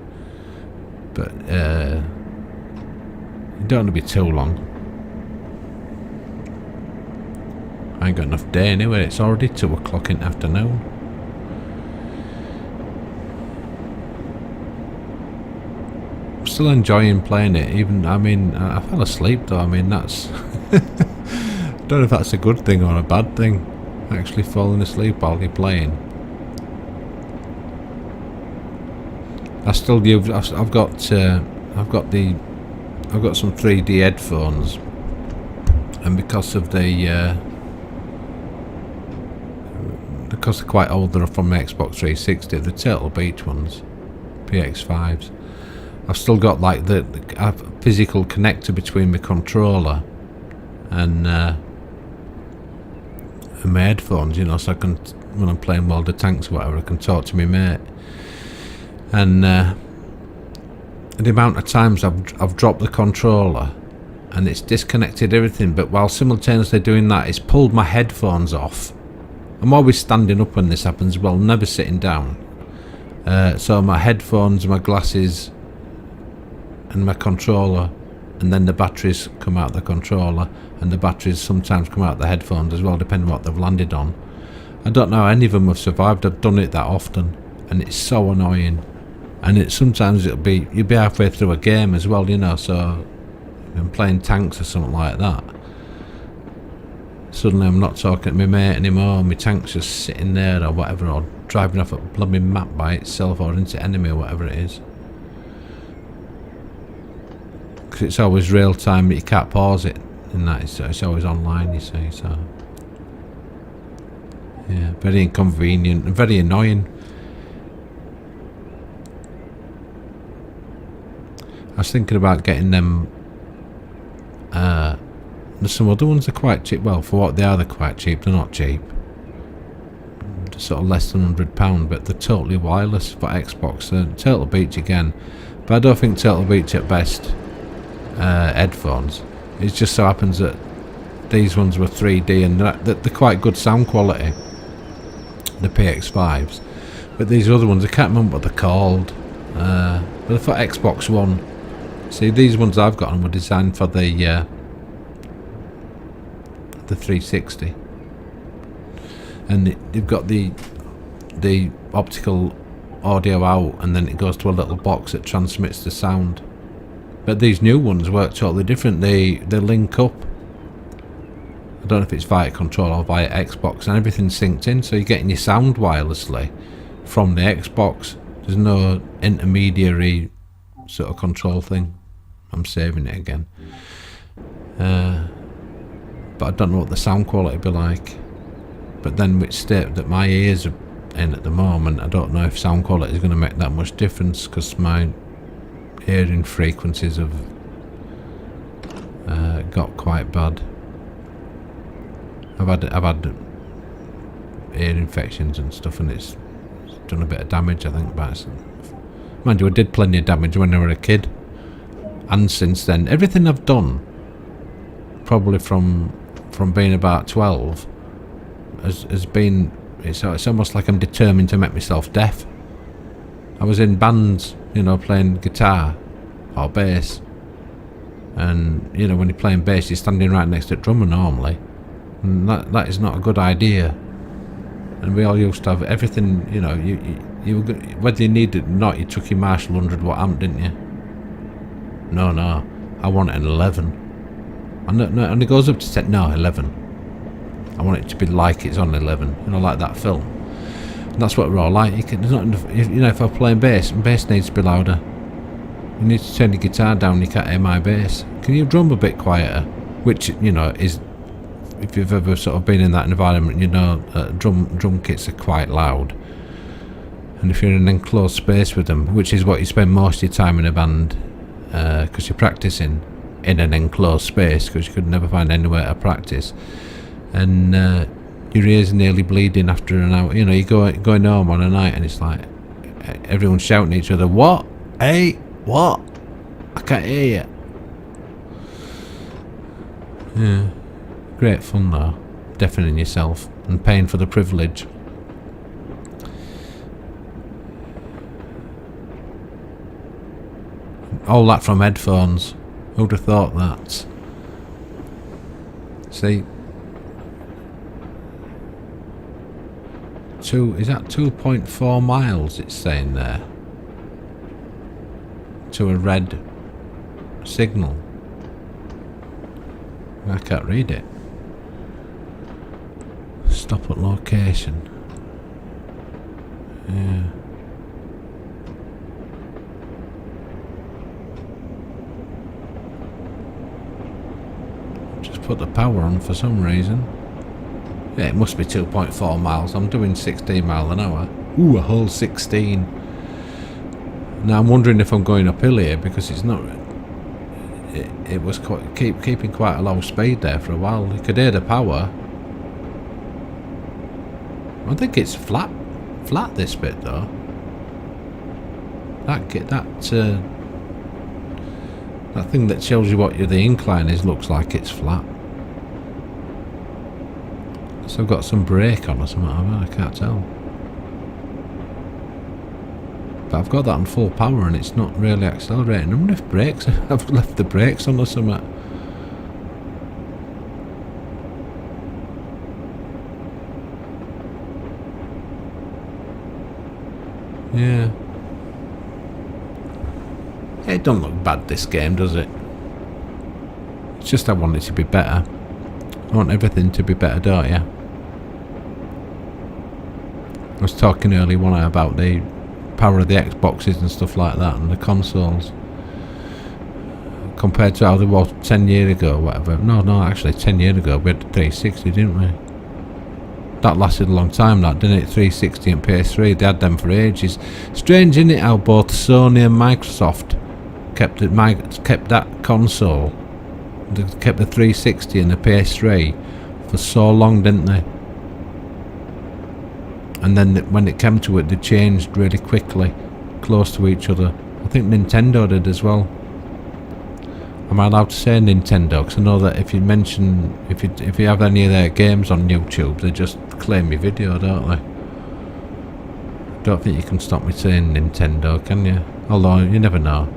Speaker 1: But you don't want to be too long. I ain't got enough day anyway. It's already 2 o'clock in the afternoon. I'm still enjoying playing it. Even, I mean, I fell asleep though. I mean, that's... I don't know if that's a good thing or a bad thing. Actually falling asleep while you're playing. I've got some 3D headphones, and because they're quite old, they're from the Xbox 360, the Turtle Beach ones, PX5s. I've still got like the physical connector between my controller and my headphones, you know, so I can, when I'm playing World of Tanks or whatever, I can talk to my mate. And the amount of times I've dropped the controller and it's disconnected everything, but while simultaneously doing that, it's pulled my headphones off. I'm always standing up when this happens, well, never sitting down. So my headphones, my glasses, and my controller, and then the batteries come out the controller, and the batteries sometimes come out the headphones as well, depending on what they've landed on. I don't know how any of them have survived. I've done it that often, and it's so annoying. And sometimes you'll be halfway through a game as well, you know, so I'm playing tanks or something like that. Suddenly I'm not talking to my mate anymore, my tank's just sitting there or whatever, or driving off a blooming map by itself or into enemy or whatever it is. Because it's always real time, but you can't pause it, and that it's always online, you see, so... Yeah, very inconvenient and very annoying. I was thinking about getting them. There's some other ones that are quite cheap. Well, for what they are, they're quite cheap. They're not cheap. They're sort of less than £100, but they're totally wireless for Xbox. Turtle Beach again, but I don't think Turtle Beach at best headphones. It just so happens that these ones were 3D and they're quite good sound quality, the PX5s. But these other ones, I can't remember what they're called. But they're for Xbox One. See, these ones I've got were designed for the 360, and they've got the optical audio out, and then it goes to a little box that transmits the sound. But these new ones work totally different. They link up. I don't know if it's via control or via Xbox, and everything's synced in, so you're getting your sound wirelessly from the Xbox. There's no intermediary sort of control thing. I'm saving it again. But I don't know what the sound quality will be like. But then which state that my ears are in at the moment, I don't know if sound quality is going to make that much difference, because my hearing frequencies have got quite bad. I've had ear infections and stuff, and it's done a bit of damage, I think. But mind you, I did plenty of damage when I was a kid, and since then, everything I've done, probably from being about 12, has been. It's almost like I'm determined to make myself deaf. I was in bands, you know, playing guitar or bass, and you know, when you're playing bass, you're standing right next to the drummer normally, and that is not a good idea. And we all used to have everything, you know, you were, whether you needed it or not, you took your Marshall 100 watt amp, didn't you? No, I want an 11. And it goes up to 10, no, 11. I want it to be like it's on 11, you know, like that film. And that's what we're all like. There's not enough, you know, if I'm playing bass, and bass needs to be louder. You need to turn your guitar down, you can't hear my bass. Can you drum a bit quieter? Which, you know, is, if you've ever sort of been in that environment, you know, drum kits are quite loud. And if you're in an enclosed space with them, which is what you spend most of your time in a band, because you're practicing in an enclosed space, because you could never find anywhere to practice, and your ears are nearly bleeding after an hour. You know, you going home on a night, and it's like everyone's shouting at each other, "What? Hey, what? I can't hear you." Yeah, great fun though, deafening yourself and paying for the privilege. All that from headphones. Who'd have thought that? See, is that 2.4 miles it's saying there? To a red signal. I can't read it. Stop at location. Yeah. Just put the power on for some reason. Yeah, it must be 2.4 miles. I'm doing 16 mile an hour. Ooh, a whole 16. Now I'm wondering if I'm going uphill here, because it's not. It was keeping quite a low speed there for a while. You could hear the power. I think it's flat this bit though. That thing that shows you what the incline is looks like it's flat. So I've got some brake on or something, I can't tell. But I've got that on full power and it's not really accelerating. I wonder if brakes, I've left the brakes on or something. Yeah. It don't look bad, this game, does it? It's just I want it to be better. I want everything to be better, don't you? I was talking earlier one night about the power of the Xboxes and stuff like that, and the consoles. Compared to how they were 10 years ago, whatever. No, actually 10 years ago we had the 360, didn't we? That lasted a long time, that, didn't it? 360 and PS3, they had them for ages. Strange, isn't it, how both Sony and Microsoft kept that console. They kept the 360 and the PS3 for so long, didn't they? And then when it came to it, they changed really quickly, close to each other. I think Nintendo did as well. Am I allowed to say Nintendo? Because I know that if you mention, if you have any of their games on YouTube, they just claim your video, don't they? Don't think you can stop me saying Nintendo, can you? Although you never know.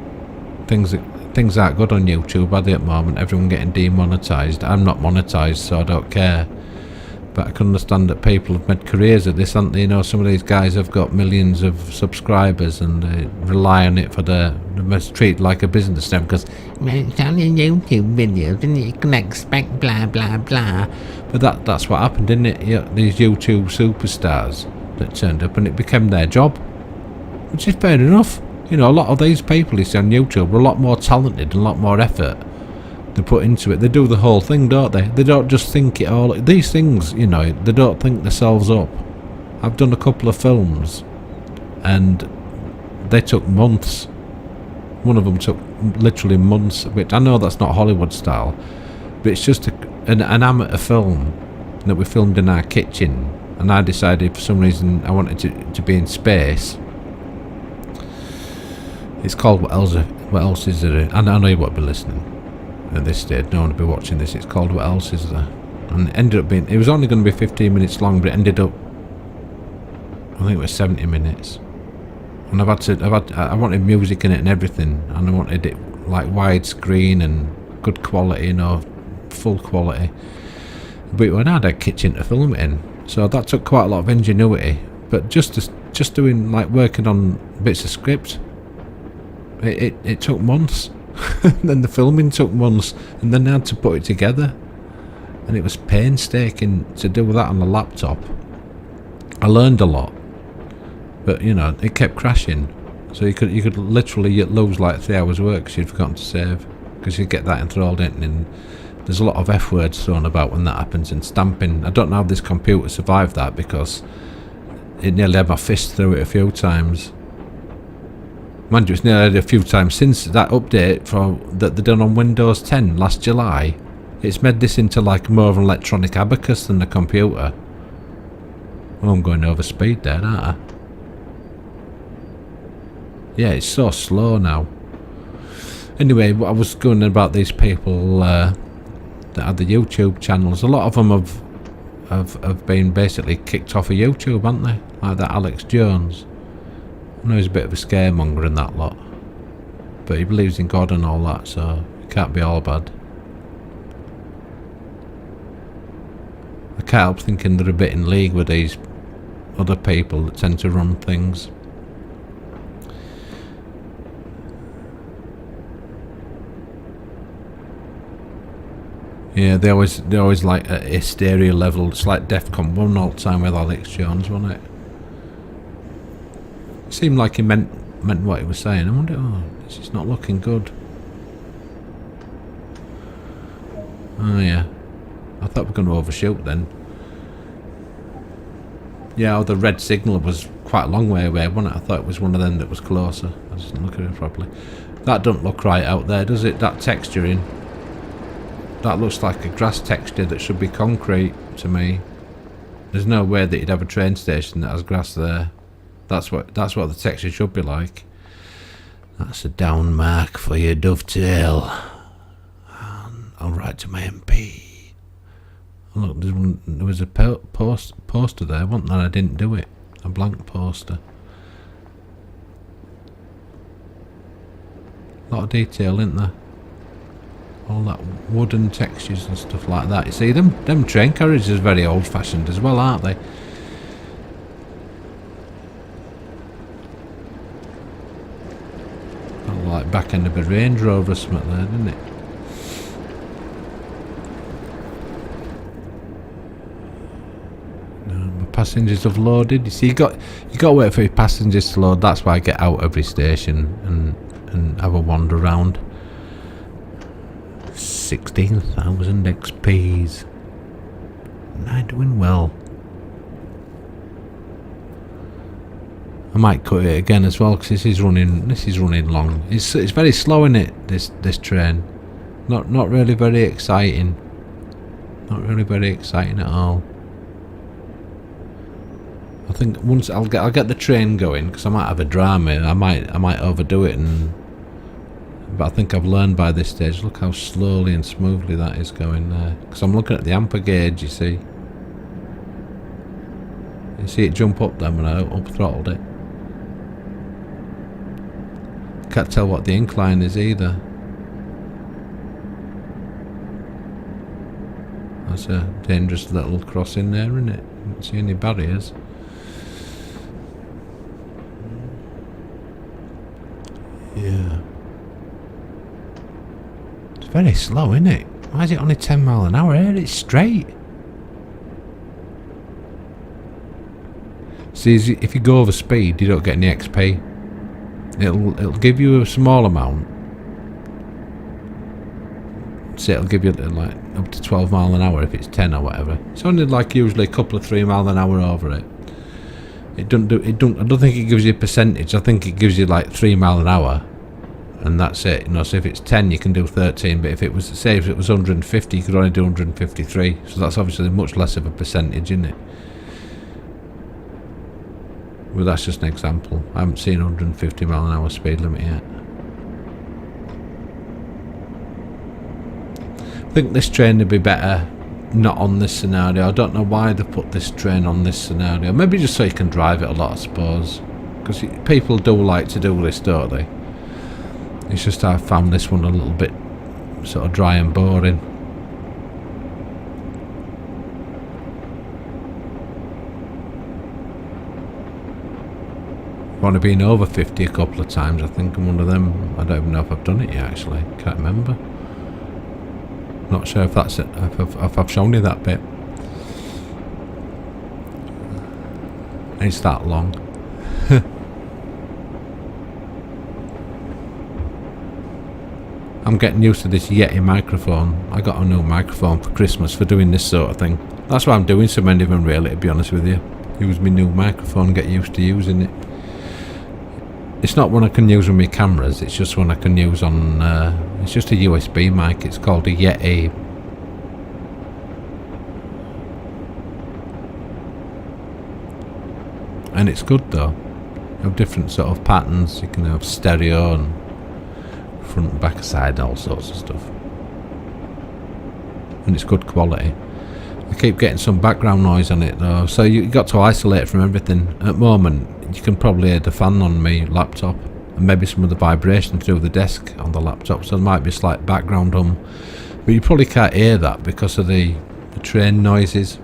Speaker 1: Things aren't good on YouTube, are they, at the moment? Everyone getting demonetised. I'm not monetised, so I don't care. But I can understand that people have made careers of this, haven't they? You know, some of these guys have got millions of subscribers and they rely on it for they must treat it like a business now because
Speaker 2: It's only YouTube videos and you can expect blah blah blah.
Speaker 1: but that's what happened, didn't it? Yeah, these YouTube superstars that turned up and it became their job, which is fair enough. You know, a lot of these people you see on YouTube are a lot more talented and a lot more effort they put into it. They do the whole thing, don't they? They don't just think it all. These things, you know, they don't think themselves up. I've done a couple of films and they took months. One of them took literally months, which I know that's not Hollywood style, but it's just an amateur film that we filmed in our kitchen, and I decided for some reason I wanted to be in space. It's called What Else Is There? I know you won't be listening at this stage, no one will be watching this. It's called What Else Is There? And it ended up being, it was only going to be 15 minutes long, but it ended up, I think it was 70 minutes. And I wanted music in it and everything, and I wanted it like widescreen and good quality, you know, full quality. But when I had a kitchen to film it in, so that took quite a lot of ingenuity. But just doing, like, working on bits of script, it took months. Then the filming took months, and then I had to put it together, and it was painstaking to do that on a laptop. I learned a lot, but you know, it kept crashing, so you could literally lose like 3 hours work because you'd forgotten to save, because you get that enthralled in, and there's a lot of F words thrown about when that happens, and stamping. I don't know how this computer survived that, because it nearly had my fist through it a few times. Mind you, it's nearly a few times since that update that they done on Windows 10 last July. It's made this into like more of an electronic abacus than a computer. Oh, I'm going over speed there, aren't I? Yeah, it's so slow now. Anyway, I was going about these people that had the YouTube channels. A lot of them have been basically kicked off of YouTube, haven't they? Like that Alex Jones. I know he's a bit of a scaremonger in that lot, but he believes in God and all that, so it can't be all bad. I can't help thinking they're a bit in league with these other people that tend to run things. Yeah, they always like at hysteria level. It's like DEFCON 1 all the time with Alex Jones, wasn't it? It seemed like he meant what he was saying. I wonder, oh, this is not looking good. Oh yeah, I thought we were going to overshoot then. Yeah, the red signal was quite a long way away, wasn't it? I thought it was one of them that was closer. I just didn't look at it properly. That don't look right out there, does it? That texturing. That looks like a grass texture that should be concrete to me. There's no way that you'd have a train station that has grass there. That's what the texture should be like. That's a down mark for your dovetail. I'll write to my MP. Look, there was a poster there, wasn't there? I didn't do it. A blank poster. A lot of detail, isn't there? All that wooden textures and stuff like that. You see them train carriages are very old fashioned as well, aren't they? Like back end of a Range Rover or something there, didn't it? No, my passengers have loaded. You see, you got to wait for your passengers to load. That's why I get out every station and have a wander around. 16,000 XPs. Am I doing well? I might cut it again as well because this is running long. It's very slow in it. This train, not really very exciting. Not really very exciting at all. I think once I'll get the train going, because I might have a drama. I might overdo it and But I think I've learned by this stage. Look how slowly and smoothly that is going there. Because I'm looking at the amper gauge, you see. You see it jump up then when I up throttled it. Can't tell what the incline is either. That's a dangerous little crossing there, isn't it? Don't see any barriers. Yeah. It's very slow, isn't it? Why is it only 10 mile an hour here? It's straight. See, if you go over speed, you don't get any XP. It'll give you a small amount. So it'll give you like up to 12 mile an hour if it's 10 or whatever. It's only like usually a couple of 3 mile an hour over it. I don't think it gives you a percentage. I think it gives you like 3 mile an hour, and that's it. You know, so if it's 10, you can do 13. But if it was, say, if it was 150, you could only do 153. So that's obviously much less of a percentage, isn't it? Well, that's just an example. I haven't seen 150 mile an hour speed limit yet. I think this train would be better not on this scenario. I don't know why they put this train on this scenario. Maybe just so you can drive it a lot, I suppose. Because people do like to do this, don't they? It's just I found this one a little bit sort of dry and boring. I've only been over 50 a couple of times, I think, and one of them, I don't even know if I've done it yet, actually. Can't remember. Not sure if that's it, if I've shown you that bit. It's that long. I'm getting used to this Yeti microphone. I got a new microphone for Christmas for doing this sort of thing. That's why I'm doing so many of them, really, to be honest with you. Use my new microphone, get used to using it. It's not one I can use with my cameras, it's just one I can use on, it's just a USB mic, it's called a Yeti. And it's good though. You have different sort of patterns, you can have stereo and front and back side, all sorts of stuff. And it's good quality. I keep getting some background noise on it though, so you got to isolate it from everything. At the moment, you can probably hear the fan on my laptop, and maybe some of the vibration through the desk on the laptop, so there might be a slight background hum. But you probably can't hear that because of the train noises.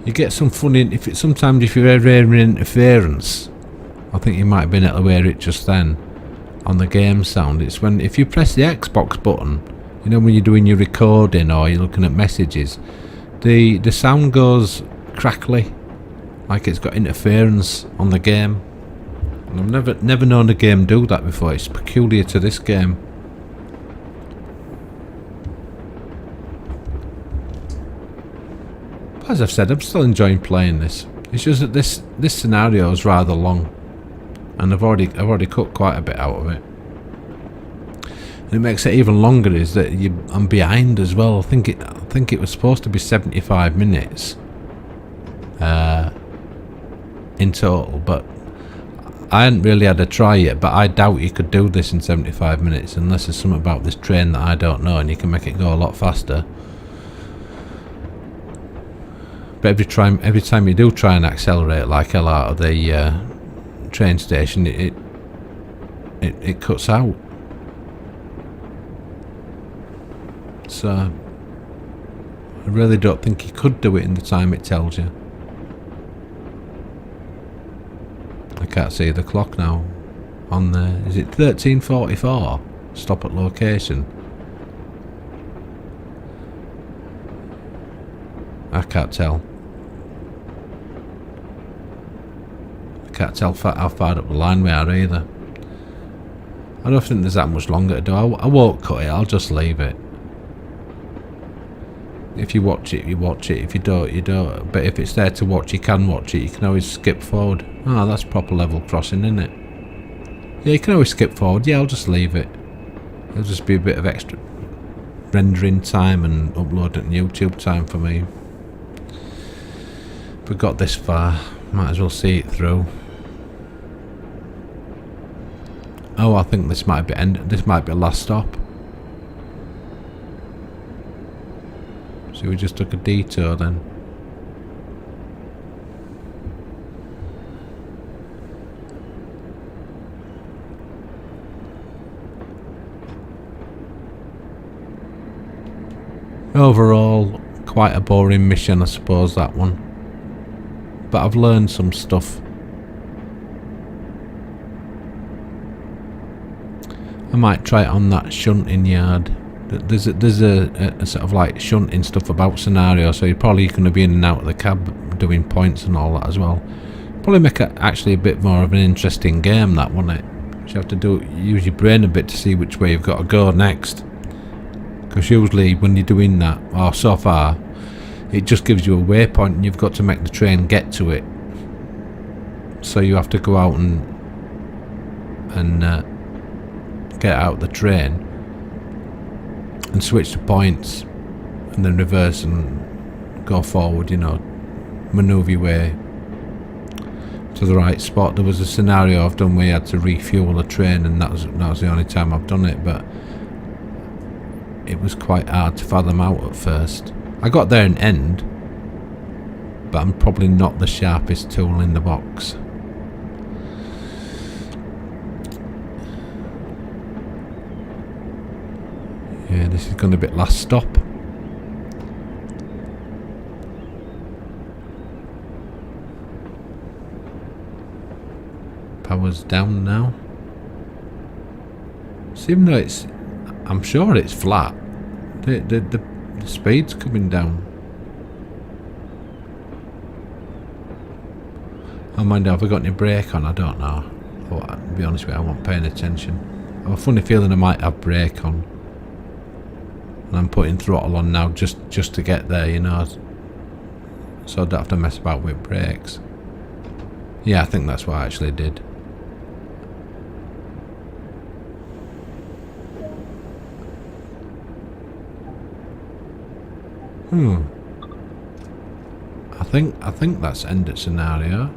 Speaker 1: You get some funny, sometimes if you're hearing interference, I think you might have been able to hear it just then, on the game sound. It's when, if you press the Xbox button, you know when you're doing your recording or you're looking at messages, the sound goes crackly, like it's got interference on the game. And I've never known a game do that before. It's peculiar to this game. But as I've said, I'm still enjoying playing this. It's just that this scenario is rather long, and I've already cut quite a bit out of it. And it makes it even longer is that I'm behind as well. I think it was supposed to be 75 minutes in total, but I hadn't really had a try yet. But I doubt you could do this in 75 minutes unless there's something about this train that I don't know, and you can make it go a lot faster. But every time you do try and accelerate like hell out of the train station, it cuts out. So I really don't think you could do it in the time it tells you. I can't see the clock now on there. Is it 13:44? Stop at location. I can't tell. I can't tell how far up the line we are either. I don't think there's that much longer to do. I won't cut it, I'll just leave it. If you watch it, you watch it. If you don't, you don't. But if it's there to watch, you can watch it. You can always skip forward. Ah, that's proper level crossing, isn't it? Yeah, you can always skip forward. Yeah, I'll just leave it. It'll just be a bit of extra rendering time and uploading YouTube time for me. If we got this far, might as well see it through. Oh, I think this might be this might be a last stop. So we just took a detour then. Overall, quite a boring mission, I suppose, that one. But I've learned some stuff. I might try it on that shunting yard. There's a sort of like shunting stuff about scenario, so you're probably going to be in and out of the cab doing points and all that as well. Probably make it actually a bit more of an interesting game, that, wouldn't it? You have to use your brain a bit to see which way you've got to go next. Because usually when you're doing that, or so far, it just gives you a waypoint and you've got to make the train get to it. So you have to go out and get out the train and switch the points and then reverse and go forward, you know, manoeuvre your way to the right spot. There was a scenario I've done where you had to refuel a train, and that was the only time I've done it, but it was quite hard to fathom out at first. I got there in end, but I'm probably not the sharpest tool in the box. Yeah, this is going to be last stop. Power's down now. So even though I'm sure it's flat, the speed's coming down. I mind, have I got any brake on? I don't know. Oh, to be honest with you, I wasn't paying attention. I have a funny feeling I might have brake on. And I'm putting throttle on now just to get there, you know, so I don't have to mess about with brakes. Yeah, I think that's what I actually did. I think that's end of scenario.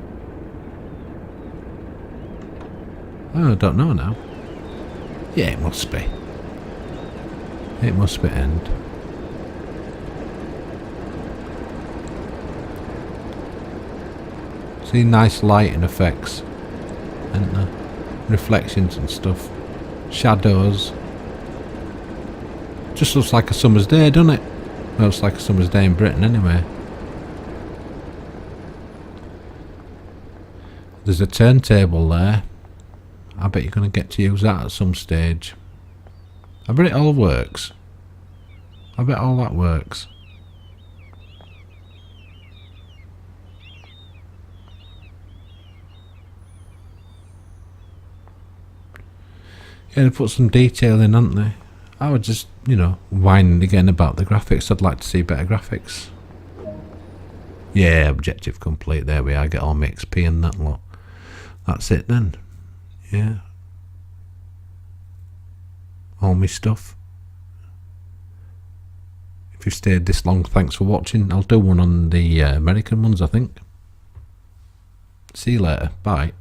Speaker 1: Oh, I don't know now. Yeah, it must be. It must be end. See, nice lighting effects, and the reflections and stuff, shadows. Just looks like a summer's day, doesn't it? Well, it's like a summer's day in Britain anyway. There's a turntable there. I bet you're going to get to use that at some stage. I bet it all works. I bet all that works. Yeah, they put some detail in, haven't they? I would just, you know, whining again about the graphics. I'd like to see better graphics. Yeah, objective complete. There we are. Get all my XP and that lot. That's it then. Yeah. All my stuff. If you've stayed this long, thanks for watching. I'll do one on the American ones, I think. See you later. Bye.